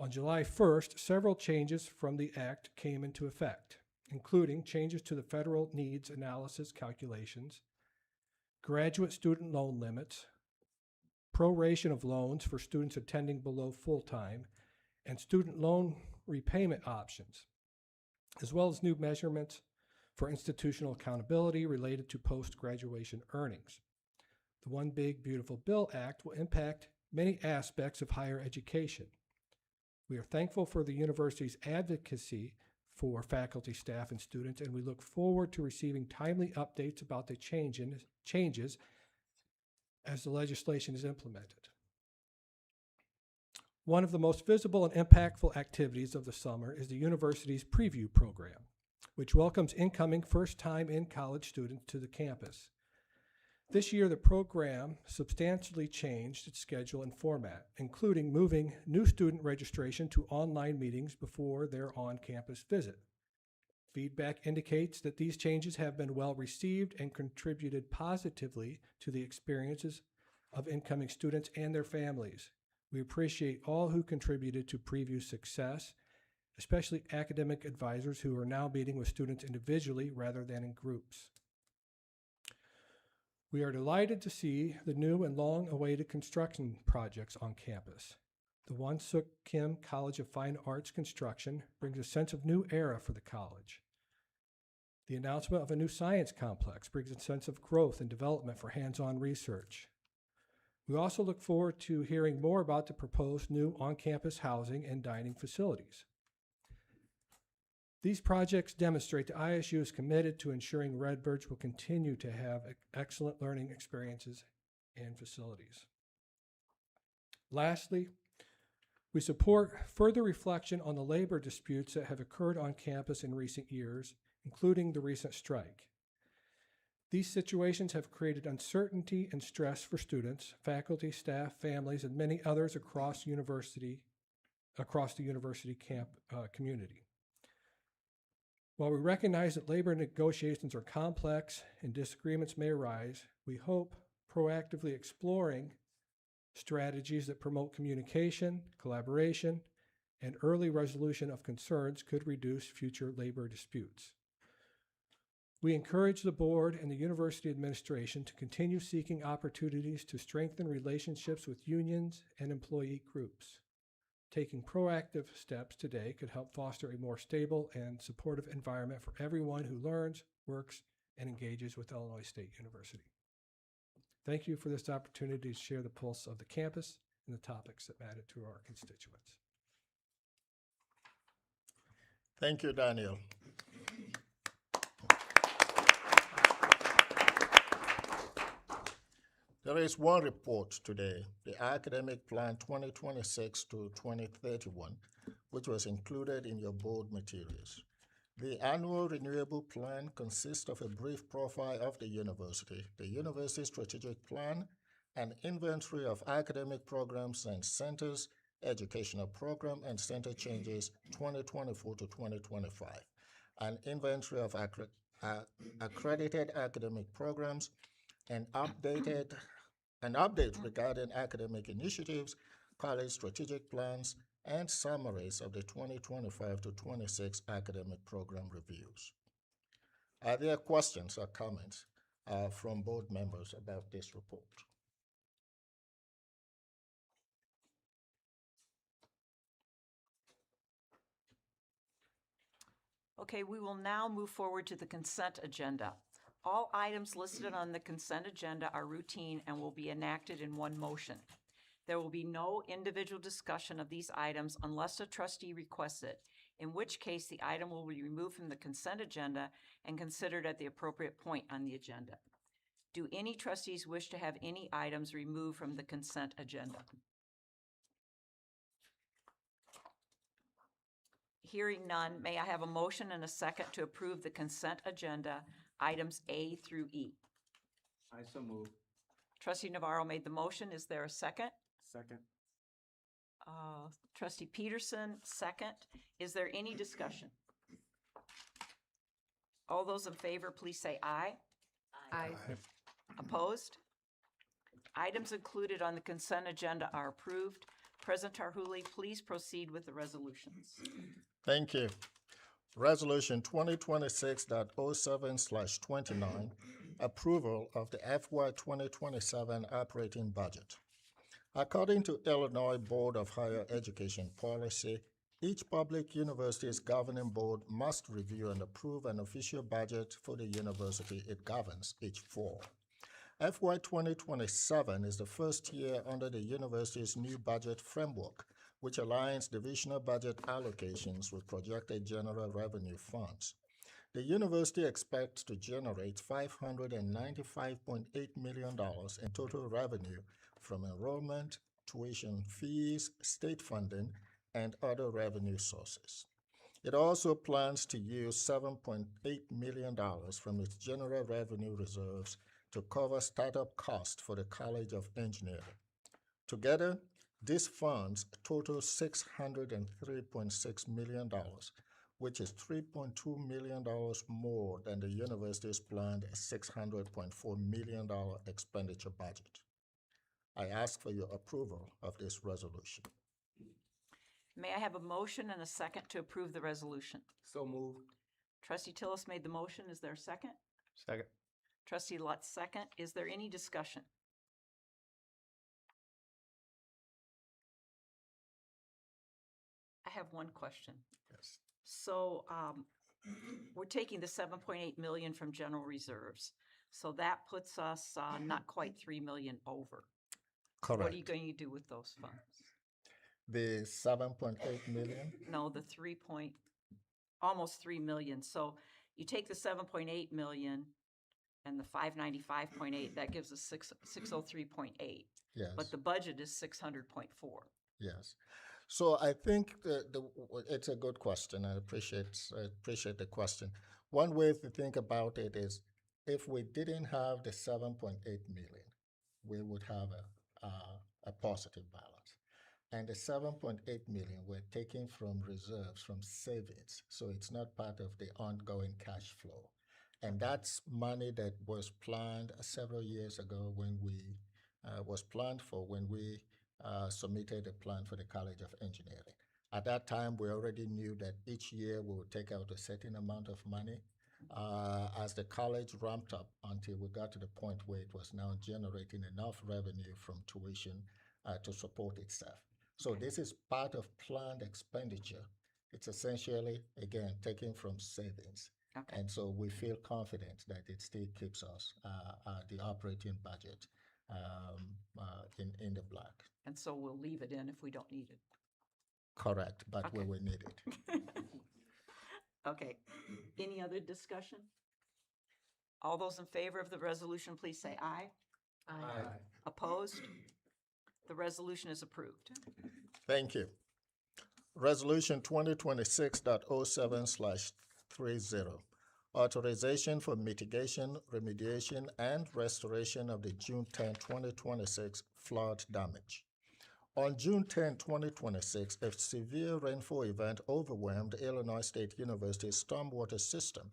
On July 1st, several changes from the act came into effect, including changes to the federal needs analysis calculations, graduate student loan limits, proration of loans for students attending below full-time, and student loan repayment options, as well as new measurements for institutional accountability related to post-graduation earnings. The One Big Beautiful Bill Act will impact many aspects of higher education. We are thankful for the university's advocacy for faculty, staff, and students, and we look forward to receiving timely updates about the changes as the legislation is implemented. One of the most visible and impactful activities of the summer is the university's preview program, which welcomes incoming first-time in-college students to the campus. This year, the program substantially changed its schedule and format, including moving new student registration to online meetings before their on-campus visit. Feedback indicates that these changes have been well received and contributed positively to the experiences of incoming students and their families. We appreciate all who contributed to preview success, especially academic advisors who are now meeting with students individually rather than in groups. We are delighted to see the new and long-awaited construction projects on campus. The Won-Suk Kim College of Fine Arts construction brings a sense of new era for the college. The announcement of a new science complex brings a sense of growth and development for hands-on research. We also look forward to hearing more about the proposed new on-campus housing and dining facilities. These projects demonstrate that ISU is committed to ensuring Redbirds will continue to have excellent learning experiences and facilities. Lastly, we support further reflection on the labor disputes that have occurred on campus in recent years including the recent strike. These situations have created uncertainty and stress for students, faculty, staff, families, and many others across the university community. While we recognize that labor negotiations are complex and disagreements may arise, we hope proactively exploring strategies that promote communication, collaboration, and early resolution of concerns could reduce future labor disputes. We encourage the board and the university administration to continue seeking opportunities to strengthen relationships with unions and employee groups. Taking proactive steps today could help foster a more stable and supportive environment for everyone who learns, works, and engages with Illinois State University. Thank you for this opportunity to share the pulse of the campus and the topics that matter to our constituents. Thank you, Daniel. There is one report today, the Academic Plan 2026 to 2031, which was included in your board materials. The annual renewable plan consists of a brief profile of the university strategic plan, an inventory of academic programs and centers, educational program and center changes 2024 to 2025, an inventory of accredited academic programs, an update regarding academic initiatives, college strategic plans, and summaries of the 2025 to 26 academic program reviews. Are there questions or comments from board members about this report? Okay, we will now move forward to the consent agenda. All items listed on the consent agenda are routine and will be enacted in one motion. There will be no individual discussion of these items unless a trustee requests it, in which case the item will be removed from the consent agenda and considered at the appropriate point on the agenda. Do any trustees wish to have any items removed from the consent agenda? Hearing none, may I have a motion and a second to approve the consent agenda, items A through E? I so move. Trustee Navarro made the motion. Is there a second? Second. Trustee Peterson, second. Is there any discussion? All those in favor, please say aye. Aye. Opposed? Items included on the consent agenda are approved. President Tarhuli, please proceed with the resolutions. Thank you. Resolution 2026.07/29, approval of the FY 2027 operating budget. According to Illinois Board of Higher Education policy, each public university's governing board must review and approve an official budget for the university it governs each fall. FY 2027 is the first year under the university's new budget framework, which aligns divisional budget allocations with projected general revenue funds. The university expects to generate $595.8 million in total revenue from enrollment, tuition fees, state funding, and other revenue sources. It also plans to use $7.8 million from its general revenue reserves to cover startup costs for the College of Engineering. Together, these funds total $603.6 million, which is $3.2 million more than the university's planned $600.4 million expenditure budget. I ask for your approval of this resolution. May I have a motion and a second to approve the resolution? So move. Trustee Tillis made the motion. Is there a second? Second. Trustee Lutz, second. Is there any discussion? I have one question. Yes. So we're taking the 7.8 million from general reserves. So that puts us not quite 3 million over. Correct. What are you going to do with those funds? The 7.8 million? No, the almost 3 million. So you take the 7.8 million and the 595.8, that gives us 603.8. Yes. But the budget is 600.4. Yes. So I think it's a good question. I appreciate the question. one way to think about it is if we didn't have the 7.8 million, we would have a positive balance. And the 7.8 million we're taking from reserves, from savings. So it's not part of the ongoing cash flow. And that's money that was planned several years ago when we submitted a plan for the College of Engineering. At that time, we already knew that each year we would take out a certain amount of money. As the college ramped up until we got to the point where it was now generating enough revenue from tuition to support itself. So this is part of planned expenditure. It's essentially, again, taken from savings. Okay. And so we feel confident that it still keeps us, the operating budget, in the black. And so we'll leave it in if we don't need it. Correct, but we Okay. will need it. Okay. Any other discussion? All those in favor of the resolution, please say aye. Aye. Opposed? The resolution is approved. Thank you. Resolution 2026.07/30. Authorization for mitigation, remediation, and restoration of the June 10, 2026 flood damage. On June 10, 2026, a severe rainfall event overwhelmed Illinois State University's stormwater system,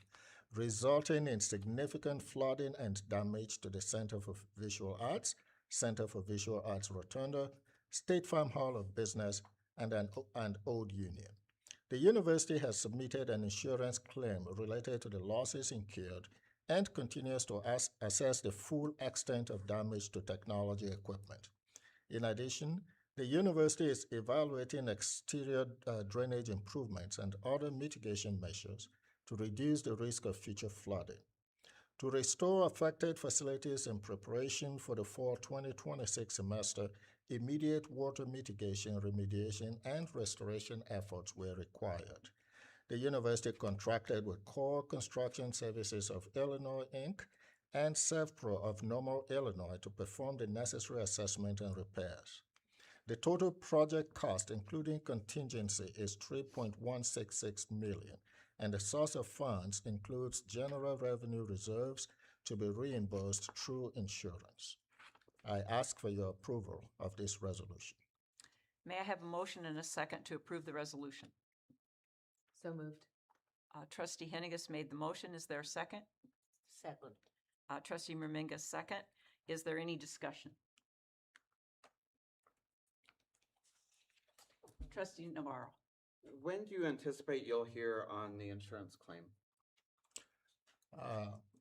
resulting in significant flooding and damage to the Center for Visual Arts, Center for Visual Arts Rotunda, State Farm Hall of Business, and Old Union. The university has submitted an insurance claim related to the losses incurred and continues to assess the full extent of damage to technology equipment. In addition, the university is evaluating exterior drainage improvements and other mitigation measures to reduce the risk of future flooding. To restore affected facilities in preparation for the fall 2026 semester, immediate water mitigation, remediation, and restoration efforts were required. The university contracted with Core Construction Services of Illinois, Inc. and ServPro of Normal, Illinois to perform the necessary assessment and repairs. The total project cost, including contingency, is $3.166 million, and the source of funds includes general revenue reserves to be reimbursed through insurance. I ask for your approval of this resolution. May I have a motion and a second to approve the resolution? So moved. Trustee Henniges made the motion. Is there a second? Second. Trustee Mirminga, second. Is there any discussion? Trustee Navarro. When do you anticipate you'll hear on the insurance claim?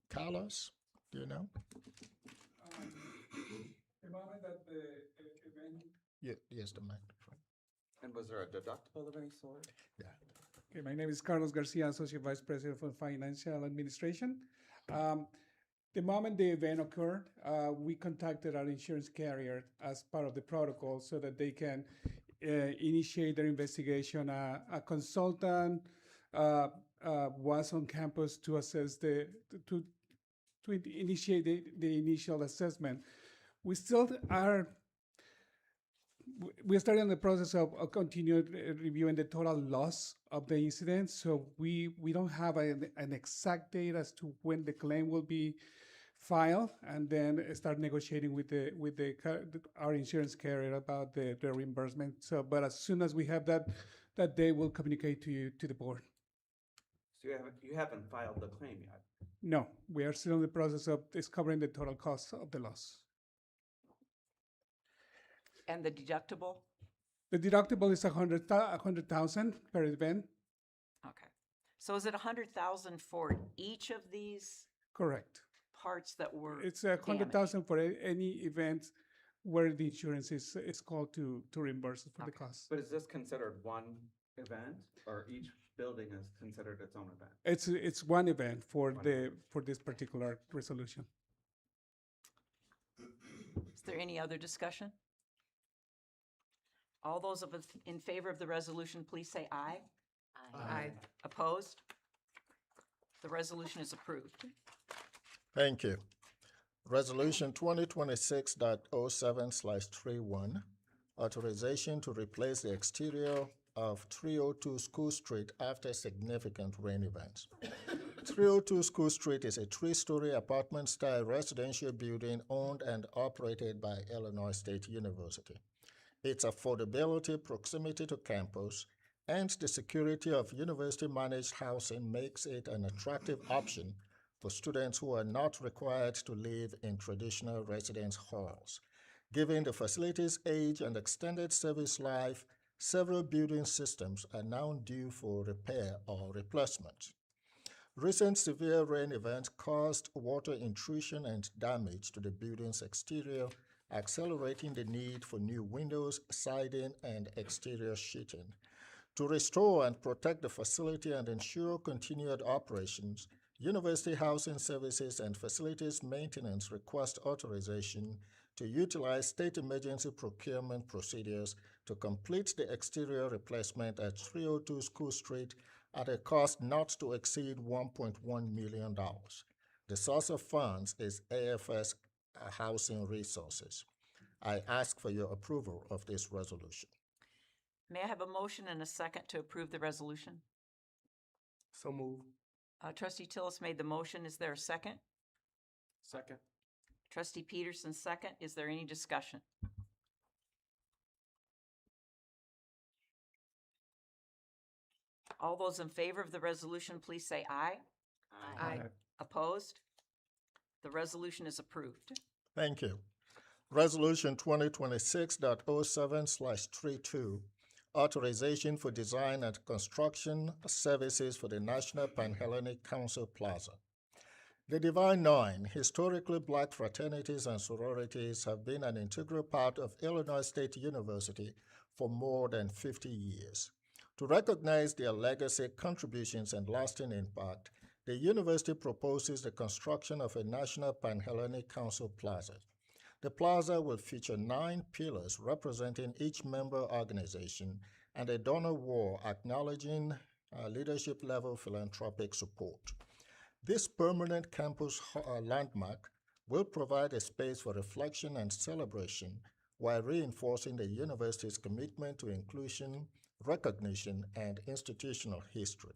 Carlos, do you know? The moment that the event. Yes, the microphone. And was there a deductible of any sort? Yeah. Okay, my name is Carlos Garcia, Associate Vice President for Financial Administration. The moment the event occurred, we contacted our insurance carrier as part of the protocol so that they can initiate their investigation. A consultant was on campus to assess to initiate the initial assessment. We still are. We're starting the process of continued reviewing the total loss of the incident. So we don't have an exact date as to when the claim will be filed, and then start negotiating with our insurance carrier about the reimbursement. So, but as soon as we have that day, we'll communicate to the board. So you haven't filed the claim yet? No, we are still in the process of discovering the total cost of the loss. And the deductible? The deductible is $100,000 per event. Okay. So is it 100,000 for each of these Correct. parts that were It's $100,000 for any event where the insurance is called to reimburse for the cost. But is this considered one event, or each building is considered its own event? It's one event for this particular resolution. Is there any other discussion? All those in favor of the resolution, please say aye. Aye. Opposed? The resolution is approved. Thank you. Resolution 2026.07/31, authorization to replace the exterior of 302 School Street after significant rain events. 302 School Street is a three-story apartment-style residential building owned and operated by Illinois State University. Its affordability, proximity to campus, and the security of university-managed housing makes it an attractive option for students who are not required to live in traditional residence halls. Given the facility's age and extended service life, several building systems are now due for repair or replacement. Recent severe rain events caused water intrusion and damage to the building's exterior, accelerating the need for new windows, siding, and exterior sheeting. To restore and protect the facility and ensure continued operations, University Housing Services and Facilities Maintenance request authorization to utilize state emergency procurement procedures to complete the exterior replacement at 302 School Street at a cost not to exceed $1.1 million. The source of funds is AFS Housing Resources. I ask for your approval of this resolution. May I have a motion and a second to approve the resolution? So moved. Trustee Tillis made the motion. Is there a second? Second. Trustee Peterson, second. Is there any discussion? All those in favor of the resolution, please say aye. Aye. Opposed? The resolution is approved. Thank you. Resolution 2026.07/32, authorization for design and construction services for the National Pan-Hellenic Council Plaza. The Divine Nine, historically black fraternities and sororities, have been an integral part of Illinois State University for more than 50 years. To recognize their legacy, contributions, and lasting impact, the university proposes the construction of a National Pan-Hellenic Council Plaza. The plaza will feature 9 pillars representing each member organization and a donor wall acknowledging leadership-level philanthropic support. This permanent campus landmark will provide a space for reflection and celebration while reinforcing the university's commitment to inclusion, recognition, and institutional history.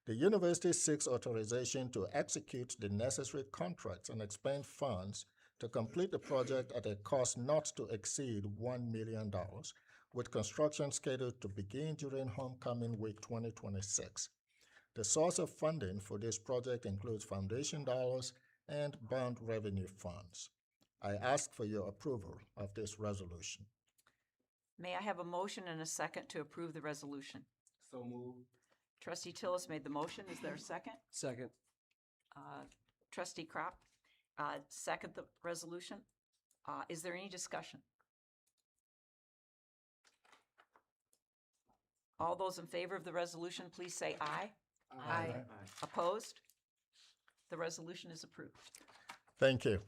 The university seeks authorization to execute the necessary contracts and expend funds to complete the project at a cost not to exceed $1 million, with construction scheduled to begin during Homecoming Week 2026. The source of funding for this project includes foundation dollars and bond revenue funds. I ask for your approval of this resolution. May I have a motion and a second to approve the resolution? So moved. Trustee Tillis made the motion. Is there a second? Second. Trustee Kropp, second the resolution. Is there any discussion? All those in favor of the resolution, please say aye. Aye. Opposed? The resolution is approved. Thank you.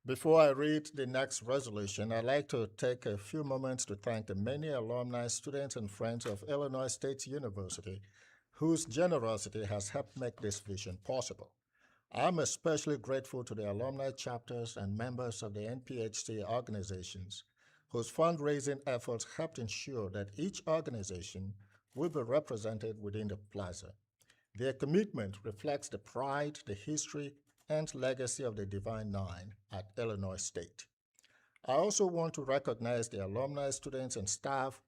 Before I read the next resolution, I'd like to take a few moments to thank the many alumni, students, and friends of Illinois State University whose generosity has helped make this vision possible. I'm especially grateful to the alumni chapters and members of the NPHC organizations whose fundraising efforts helped ensure that each organization will be represented within the plaza. Their commitment reflects the pride, the history, and legacy of the Divine Nine at Illinois State. I also want to recognize the alumni, students, and staff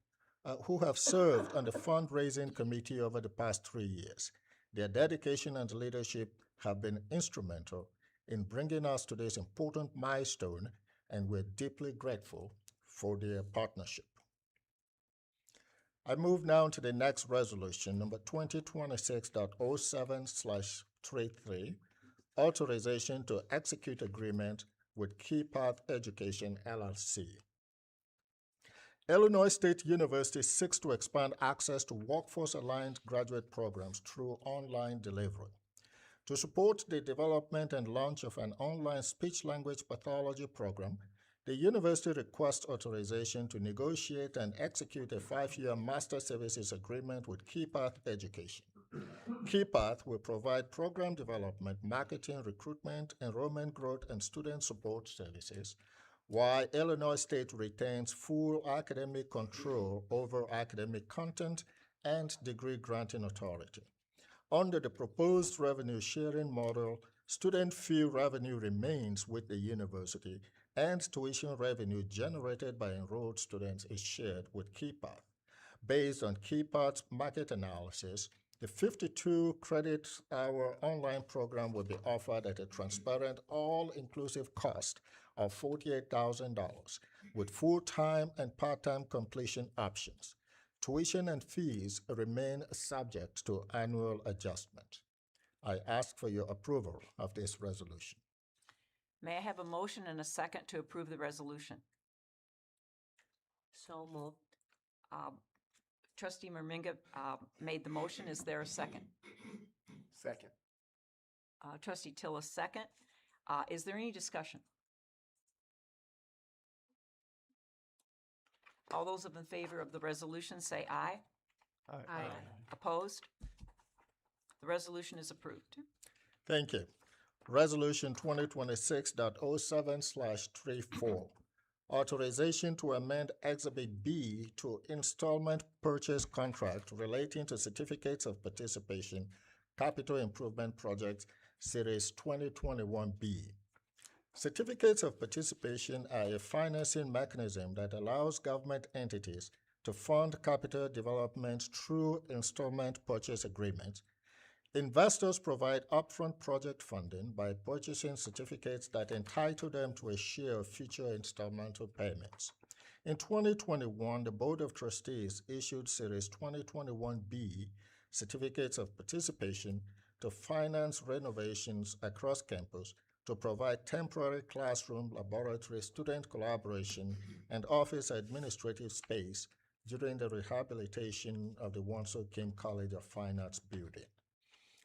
who have served on the fundraising committee over the past 3 years. Their dedication and leadership have been instrumental in bringing us to this important milestone, and we're deeply grateful for their partnership. I move now to the next resolution, number 2026.07/33, authorization to execute agreement with Key Path Education, LLC. Illinois State University seeks to expand access to workforce-aligned graduate programs through online delivery. To support the development and launch of an online speech-language pathology program, the university requests authorization to negotiate and execute a 5-year master services agreement with Key Path Education. Key Path will provide program development, marketing, recruitment, enrollment growth, and student support services, while Illinois State retains full academic control over academic content and degree granting authority. Under the proposed revenue sharing model, student fee revenue remains with the university, and tuition revenue generated by enrolled students is shared with KeyPath. Based on KeyPath's market analysis, the 52 credit hour online program will be offered at a transparent, all-inclusive cost of $48,000 with full-time and part-time completion options. Tuition and fees remain subject to annual adjustment. I ask for your approval of this resolution. May I have a motion and a second to approve the resolution? So moved. Trustee Merminga made the motion. Is there a second? Second. Trustee Tillis, second. Is there any discussion? All those in favor of the resolution say aye. Aye. Opposed? The resolution is approved. Thank you. Resolution 2026.07/34. Authorization to amend Exhibit B to installment purchase contract relating to certificates of participation, capital improvement projects, Series 2021B. Certificates of participation are a financing mechanism that allows government entities to fund capital development through installment purchase agreements. Investors provide upfront project funding by purchasing certificates that entitle them to a share of future installmental payments. In 2021, the Board of Trustees issued Series 2021B certificates of participation to finance renovations across campus, to provide temporary classroom, laboratory, student collaboration, and office administrative space during the rehabilitation of the Wonsel Kim College of Fine Arts building.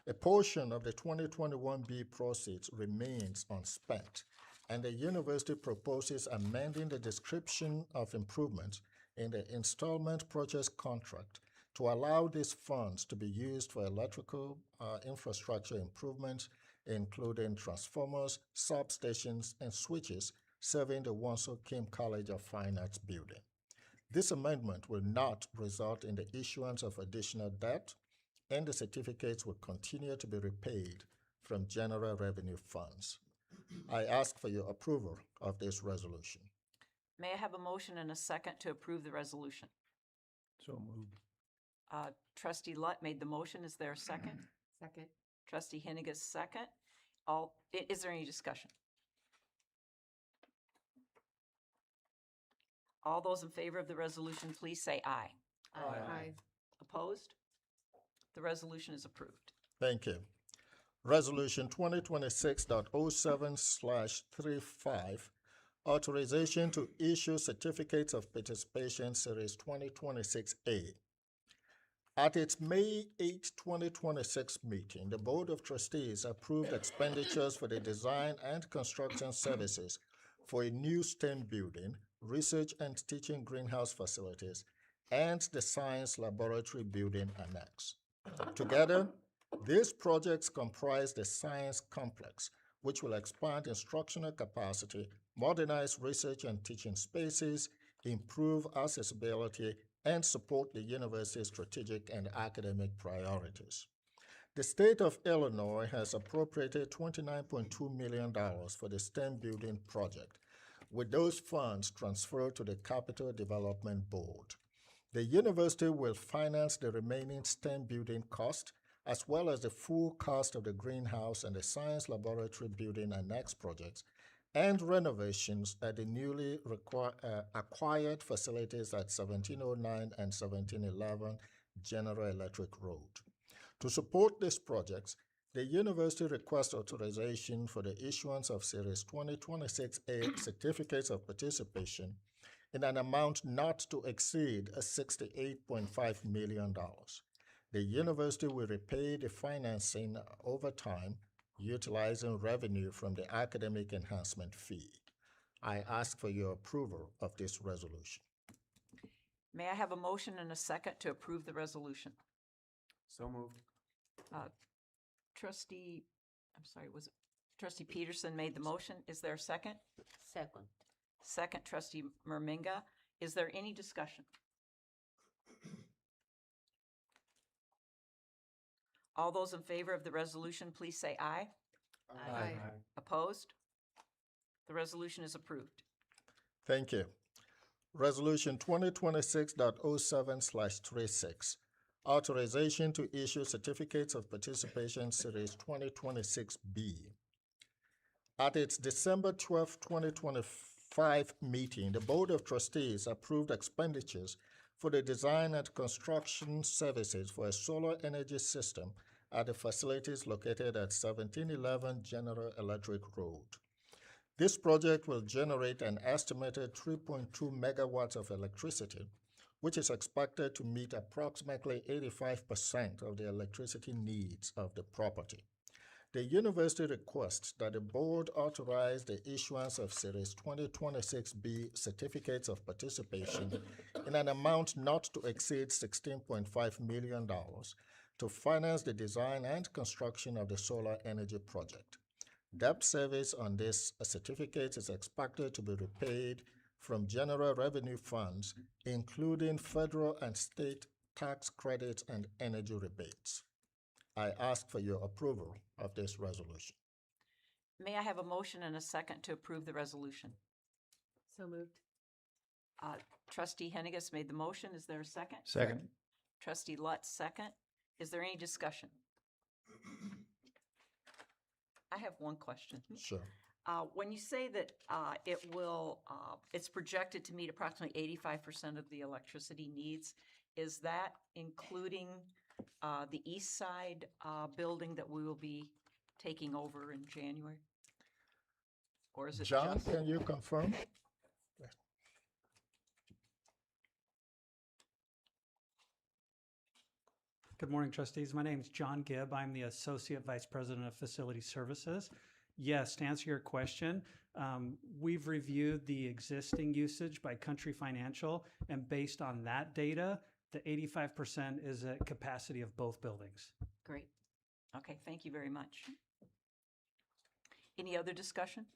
A portion of the 2021B proceeds remains unspent, and the university proposes amending the description of improvements in the installment purchase contract to allow these funds to be used for electrical infrastructure improvements, including transformers, substations, and switches serving the Wonsel Kim College of Fine Arts building. This amendment will not result in the issuance of additional debt, and the certificates will continue to be repaid from general revenue funds. I ask for your approval of this resolution. May I have a motion and a second to approve the resolution? So moved. Trustee Lutt made the motion. Is there a second? Second. Trustee Henniges, second. Is there any discussion? All those in favor of the resolution, please say aye. Aye. Opposed? The resolution is approved. Thank you. Resolution 2026.07/35, authorization to issue certificates of participation, Series 2026A. At its May 8, 2026 meeting, the Board of Trustees approved expenditures for the design and construction services for a new STEM building, research and teaching greenhouse facilities, and the science laboratory building annex. Together, these projects comprise the science complex, which will expand instructional capacity, modernize research and teaching spaces, improve accessibility, and support the university's strategic and academic priorities. The state of Illinois has appropriated $29.2 million for the STEM building project, with those funds transferred to the Capital Development Board. The university will finance the remaining STEM building cost, as well as the full cost of the greenhouse and the science laboratory building annex projects, and renovations at the newly acquired facilities at 1709 and 1711 General Electric Road. To support these projects, the university requests authorization for the issuance of Series 2026A certificates of participation in an amount not to exceed $68.5 million. The university will repay the financing over time, utilizing revenue from the academic enhancement fee. I ask for your approval of this resolution. May I have a motion and a second to approve the resolution? So moved. Trustee Peterson made the motion. Is there a second? Second. Second, Trustee Merminga. Is there any discussion? All those in favor of the resolution, please say aye. Aye. Opposed? The resolution is approved. Thank you. Resolution 2026.07/36, authorization to issue certificates of participation series 2026B. At its December 12, 2025 meeting, the Board of Trustees approved expenditures for the design and construction services for a solar energy system at the facilities located at 1711 General Electric Road. This project will generate an estimated 3.2 megawatts of electricity, which is expected to meet approximately 85% of the electricity needs of the property. The university requests that the board authorize the issuance of Series 2026B certificates of participation in an amount not to exceed $16.5 million to finance the design and construction of the solar energy project. Debt service on this certificate is expected to be repaid from general revenue funds, including federal and state tax credits and energy rebates. I ask for your approval of this resolution. May I have a motion and a second to approve the resolution? So moved. Trustee Henniges made the motion. Is there a second? Second. Trustee Lutz, second. Is there any discussion? I have one question. Sure. When you say that it's projected to meet approximately 85% of the electricity needs, is that including the east side building that we will be taking over in January? Or is it John, just? can you confirm? Good morning, trustees. My name is John Gibb. I'm the Associate Vice President of Facility Services. Yes, to answer your question, we've reviewed the existing usage by Country Financial, and based on that data, the 85% is at capacity of both buildings. Great. Okay, thank you very much. Any other discussion?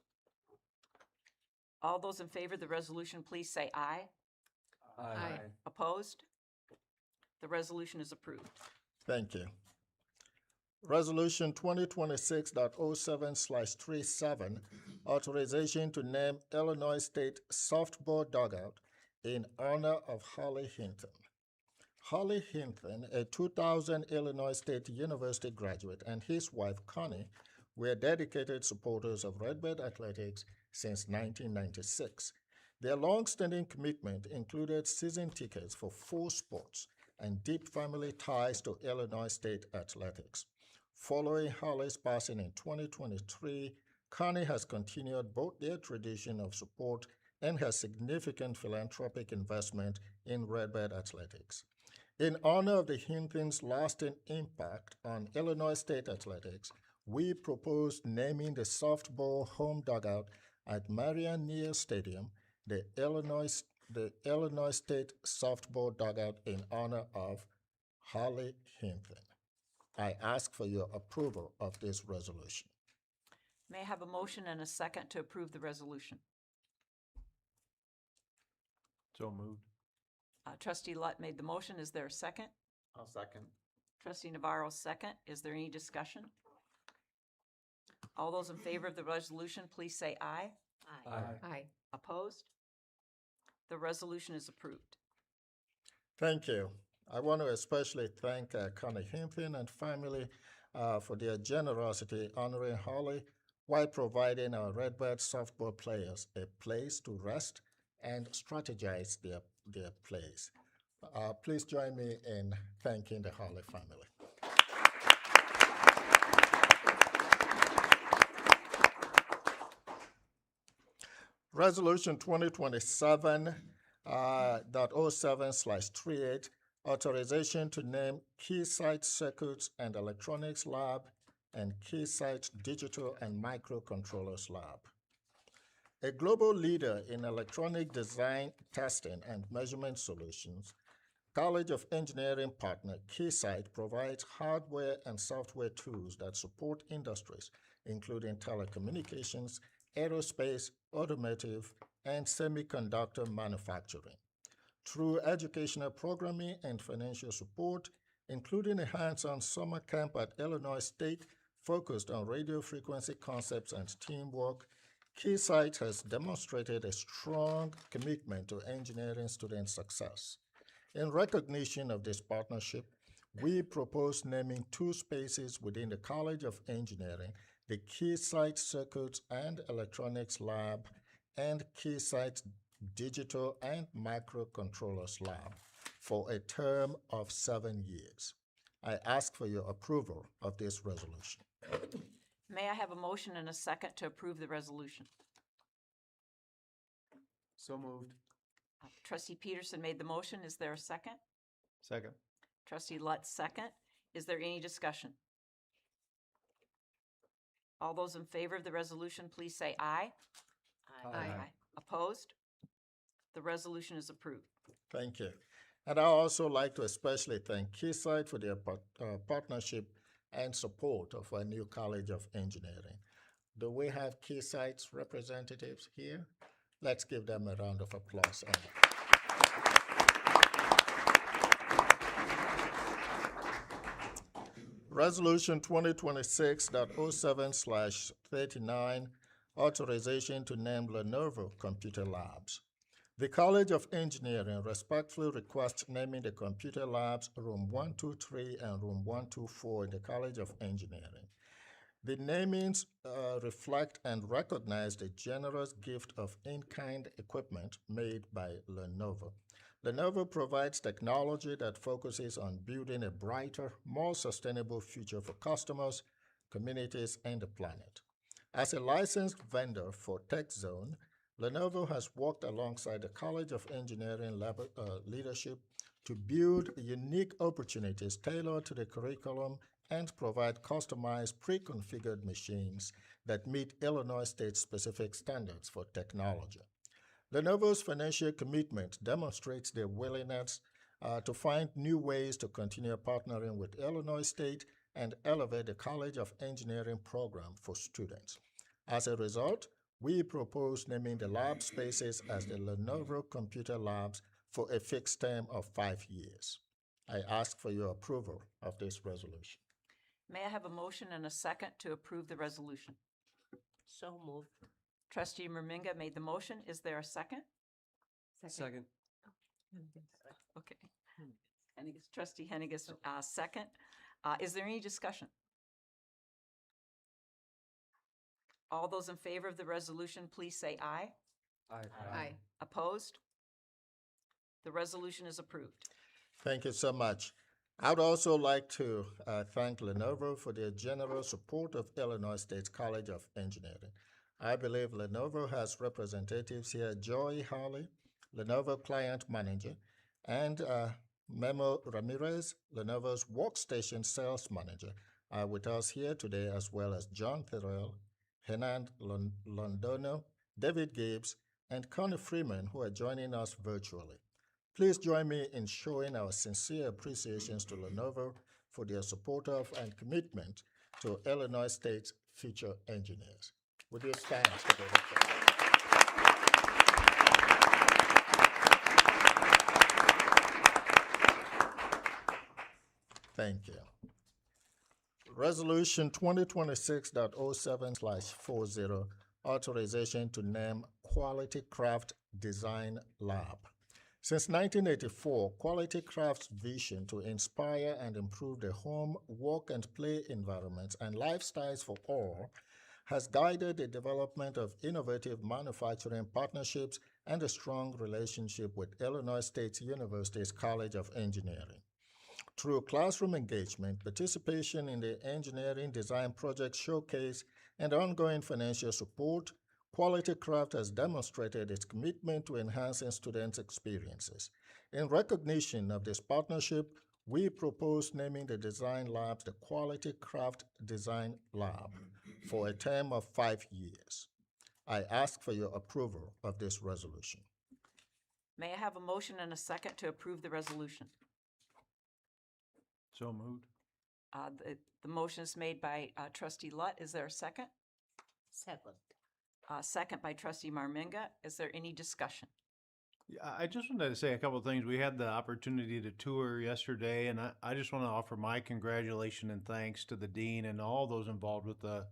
All those in favor of the resolution, please say aye. Aye. Opposed? The resolution is approved. Thank you. Resolution 2026.07/37, authorization to name Illinois State Softball Dugout in honor of Holly Hinton. Holly Hinton, a 2000 Illinois State University graduate, and his wife Connie were dedicated supporters of Redbird Athletics since 1996. Their long-standing commitment included season tickets for 4 sports and deep family ties to Illinois State athletics. Following Holly's passing in 2023, Connie has continued both their tradition of support and her significant philanthropic investment in Redbird Athletics. In honor of the Hinton's lasting impact on Illinois State athletics, we propose naming the softball home dugout at Marion Neal Stadium the Illinois State Softball Dugout in honor of Holly Hinton. I ask for your approval of this resolution. May I have a motion and a second to approve the resolution? So moved. Trustee Lutt made the motion. Is there a second? I'll second. Trustee Navarro, second. Is there any discussion? All those in favor of the resolution, please say aye. Aye. Opposed? The resolution is approved. Thank you. I want to especially thank Connie Hinton and family for their generosity honoring Holly while providing our Redbird softball players a place to rest and strategize their plays. Please join me in thanking the Holly family. Resolution 2027.07/38, authorization to name Keysight Circuits and Electronics Lab and Keysight Digital and Microcontrollers Lab. A global leader in electronic design, testing, and measurement solutions, College of Engineering partner Keysight provides hardware and software tools that support industries, including telecommunications, aerospace, automotive, and semiconductor manufacturing. Through educational programming and financial support, including a hands-on summer camp at Illinois State focused on radio frequency concepts and teamwork. Keysight has demonstrated a strong commitment to engineering student success. In recognition of this partnership, we propose naming 2 spaces within the College of Engineering, the Keysight Circuits and Electronics Lab and Keysight Digital and Microcontrollers Lab for a term of 7 years. I ask for your approval of this resolution. May I have a motion and a second to approve the resolution? So moved. Trustee Peterson made the motion. Is there a second? Second. Trustee Lutz, second. Is there any discussion? All those in favor of the resolution, please say aye. Aye. Opposed? The resolution is approved. Thank you. And I also like to especially thank Keysight for their partnership and support of our new College of Engineering. Do we have Keysight's representatives here? Let's give them a round of applause. Resolution 2026.07/39, authorization to name Lenovo Computer Labs. The College of Engineering respectfully requests naming the computer labs Room 123 and Room 124 in the College of Engineering. The namings reflect and recognize the generous gift of in-kind equipment made by Lenovo. Lenovo provides technology that focuses on building a brighter, more sustainable future for customers, communities, and the planet. As a licensed vendor for TechZone, Lenovo has worked alongside the College of Engineering leadership to build unique opportunities tailored to the curriculum and provide customized pre-configured machines that meet Illinois state-specific standards for technology. Lenovo's financial commitment demonstrates their willingness to find new ways to continue partnering with Illinois State and elevate the College of Engineering program for students. As a result, we propose naming the lab spaces as the Lenovo Computer Labs for a fixed term of 5 years. I ask for your approval of this resolution. May I have a motion and a second to approve the resolution? So moved. Trustee Merminga made the motion. Is there a second? Second. Okay. Trustee Henniges, second. Is there any discussion? All those in favor of the resolution, please say aye. Aye. Opposed? The resolution is approved. Thank you so much. I would also like to thank Lenovo for their generous support of Illinois State College of Engineering. I believe Lenovo has representatives here, Joy Harley, Lenovo Client Manager, and Memo Ramirez, Lenovo's Workstation Sales Manager, are with us here today, as well as John Thurell, Henan Londono, David Gibbs, and Connie Freeman, who are joining us virtually. Please join me in showing our sincere appreciations to Lenovo for their support of and commitment to Illinois State's future engineers. Would you stand together? Thank you. Resolution 2026.07/40, authorization to name Quality Craft Design Lab. Since 1984, Quality Craft's vision to inspire and improve the home, work, and play environments and lifestyles for all has guided the development of innovative manufacturing partnerships and a strong relationship with Illinois State University's College of Engineering. Through classroom engagement, participation in the engineering design project showcase, and ongoing financial support, Quality Craft has demonstrated its commitment to enhancing students' experiences. In recognition of this partnership, we propose naming the design labs the Quality Craft Design Lab for a term of 5 years. I ask for your approval of this resolution. May I have a motion and a second to approve the resolution? So moved. The motion is made by Trustee Lutt. Is there a second? Second. Second by Trustee Marminga. Is there any discussion? I just wanted to say a couple of things. We had the opportunity to tour yesterday, and I just want to offer my congratulations and thanks to the dean and all those involved with the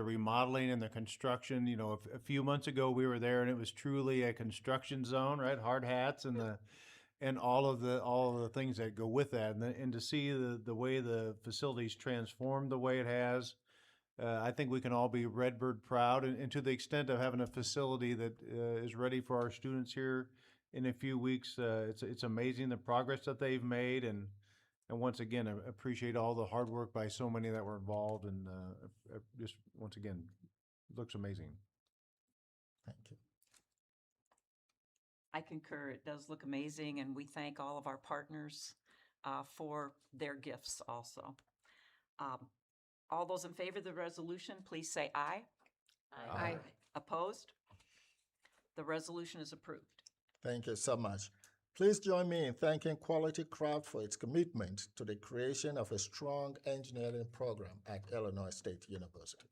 remodeling and the construction. You know, a few months ago we were there, and it was truly a construction zone, right? Hard hats and all of the things that go with that, and to see the way the facilities transformed the way it has. I think we can all be Redbird proud, and to the extent of having a facility that is ready for our students here in a few weeks. It's amazing the progress that they've made, and once again, I appreciate all the hard work by so many that were involved, and just once again, it looks amazing. Thank you. I concur. It does look amazing, and we thank all of our partners for their gifts also. All those in favor of the resolution, please say aye. Aye. Opposed? The resolution is approved. Thank you so much. Please join me in thanking Quality Craft for its commitment to the creation of a strong engineering program at Illinois State University.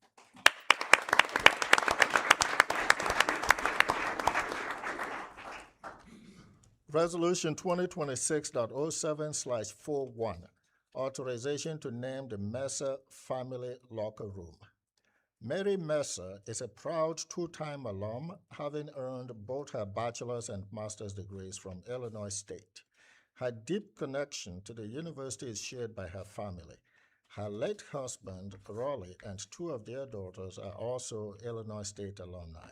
Resolution 2026.07/41, authorization to name the Messer Family Locker Room. Mary Messer is a proud two-time alum, having earned both her bachelor's and master's degrees from Illinois State. Her deep connection to the university is shared by her family. Her late husband, Raleigh, and two of their daughters are also Illinois State alumni.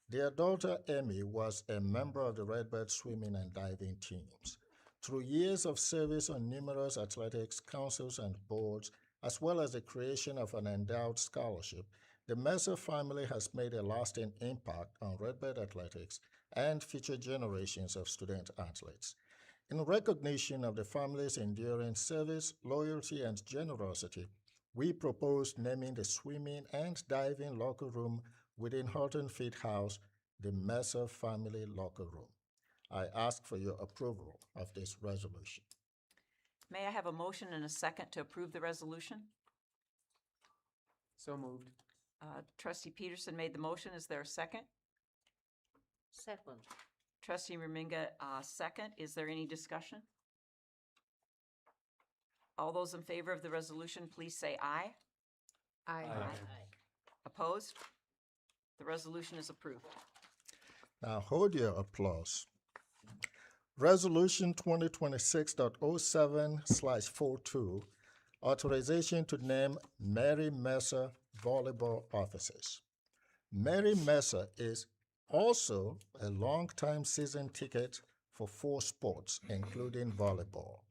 Their daughter, Amy, was a member of the Redbird swimming and diving teams. Through years of service on numerous athletics councils and boards, as well as the creation of an endowed scholarship, the Messer family has made a lasting impact on Redbird athletics and future generations of student athletes. In recognition of the family's enduring service, loyalty, and generosity, we propose naming the swimming and diving locker room within Horton Field House the Messer Family Locker Room. I ask for your approval of this resolution. May I have a motion and a second to approve the resolution? So moved. Trustee Peterson made the motion. Is there a second? Second. Trustee Reminga, second. Is there any discussion? All those in favor of the resolution, please say aye. Aye. Opposed? The resolution is approved. Now hold your applause. Resolution 2026.07/42, authorization to name Mary Messer volleyball officers. Mary Messer is also a long-time season ticket for 4 sports, including volleyball.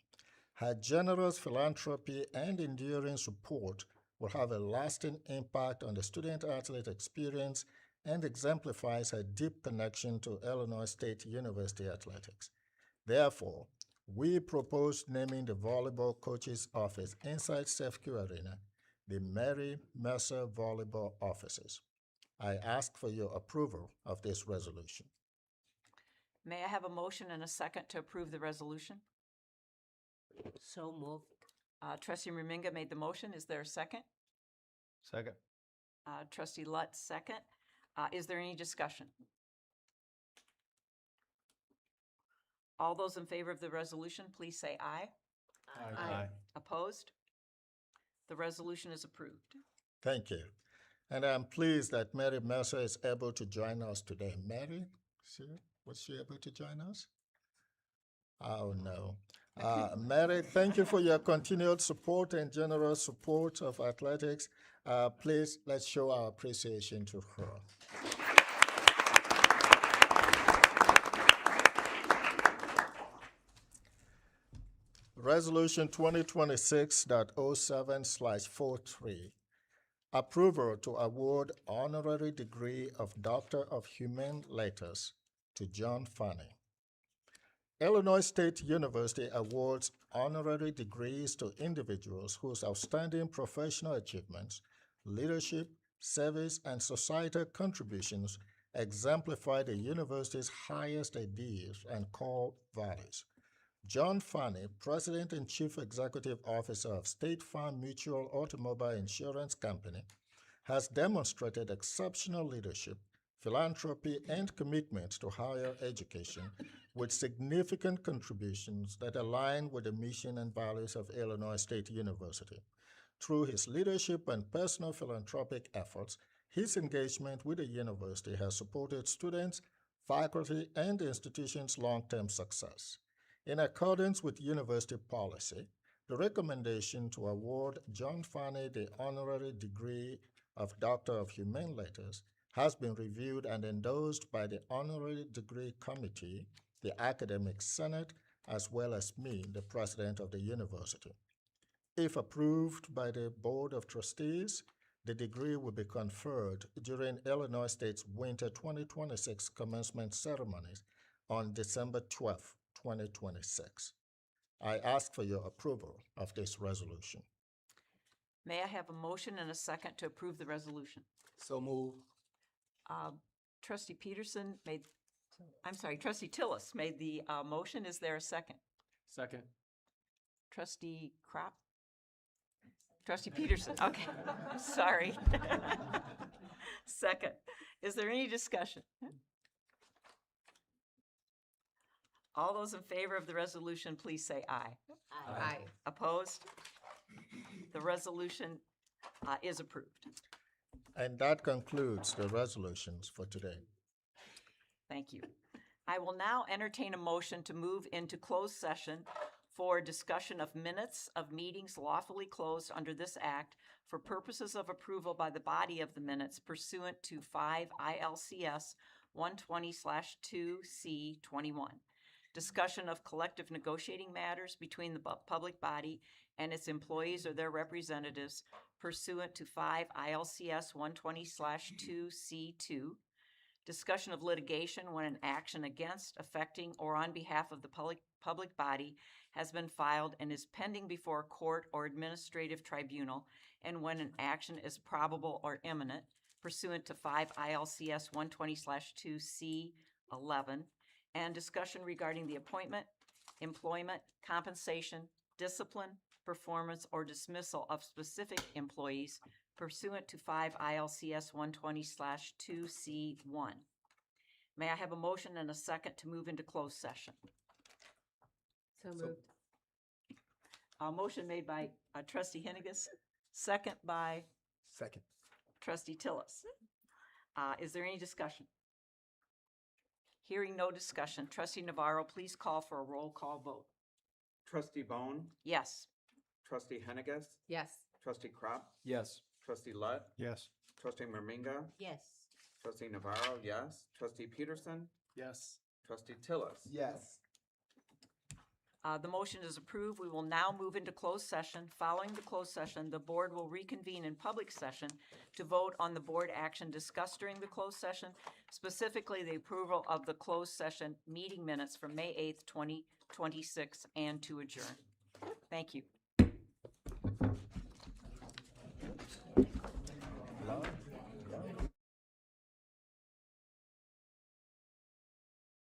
Her generous philanthropy and enduring support will have a lasting impact on the student-athlete experience and exemplifies her deep connection to Illinois State University athletics. Therefore, we propose naming the volleyball coach's office inside Sefco Arena the Mary Messer Volleyball Officers. I ask for your approval of this resolution. May I have a motion and a second to approve the resolution? So moved. Trustee Reminga made the motion. Is there a second? Second. Trustee Lutz, second. Is there any discussion? All those in favor of the resolution, please say aye. Aye. Opposed? The resolution is approved. Thank you. And I'm pleased that Mary Messer is able to join us today. Mary, was she able to join us? Oh, no. Mary, thank you for your continued support and generous support of athletics. Please, let's show our appreciation to her. Resolution 2026.07/43, approval to award honorary degree of Doctor of Humane Letters to John Fanning. Illinois State University awards honorary degrees to individuals whose outstanding professional achievements, leadership, service, and societal contributions exemplify the university's highest ideals and core values. John Fanning, President and Chief Executive Officer of State Farm Mutual Automobile Insurance Company, has demonstrated exceptional leadership, philanthropy, and commitment to higher education with significant contributions that align with the mission and values of Illinois State University. Through his leadership and personal philanthropic efforts, his engagement with the university has supported students, faculty, and the institution's long-term success. In accordance with university policy, the recommendation to award John Fanny the honorary degree of Doctor of Humane Letters has been reviewed and endorsed by the Honorary Degree Committee, the Academic Senate, as well as me, the President of the university. If approved by the Board of Trustees, the degree will be conferred during Illinois State's Winter 2026 commencement ceremonies on December 12, 2026. I ask for your approval of this resolution. May I have a motion and a second to approve the resolution? So move. Trustee Peterson made, Trustee Tillis made the motion. Is there a second? Second. Trustee Crop? Trustee Peterson, okay, sorry. Second. Is there any discussion? All those in favor of the resolution, please say aye. Aye. Opposed? The resolution is approved. And that concludes the resolutions for today. Thank you. I will now entertain a motion to move into closed session for discussion of minutes of meetings lawfully closed under this act for purposes of approval by the body of the minutes pursuant to 5 ILCS 120/2C21. Discussion of collective negotiating matters between the public body and its employees or their representatives pursuant to 5 ILCS 120/2C2. Discussion of litigation when an action against, affecting, or on behalf of the public body has been filed and is pending before a court or administrative tribunal, and when an action is probable or imminent pursuant to 5 ILCS 120/2C11, and discussion regarding the appointment, employment, compensation, discipline, performance, or dismissal of specific employees pursuant to 5 ILCS 120/2C1. May I have a motion and a second to move into closed session? So moved. A motion made by Trustee Henniges, second by Second. Trustee Tillis. Is there any discussion? Hearing no discussion, Trustee Navarro, please call for a roll call vote. Trustee Bone, Yes. Trustee Henniges, Yes. Trustee Crop, Yes. Trustee Lutt, Yes. Trustee Merminga, Yes. Trustee Navarro, yes. Trustee Peterson, Yes. Trustee Tillis. Yes. The motion is approved. We will now move into closed session. Following the closed session, the board will reconvene in public session to vote on the board action discussed during the closed session, specifically the approval of the closed session meeting minutes from May 8th, 2026, and to adjourn. Thank you.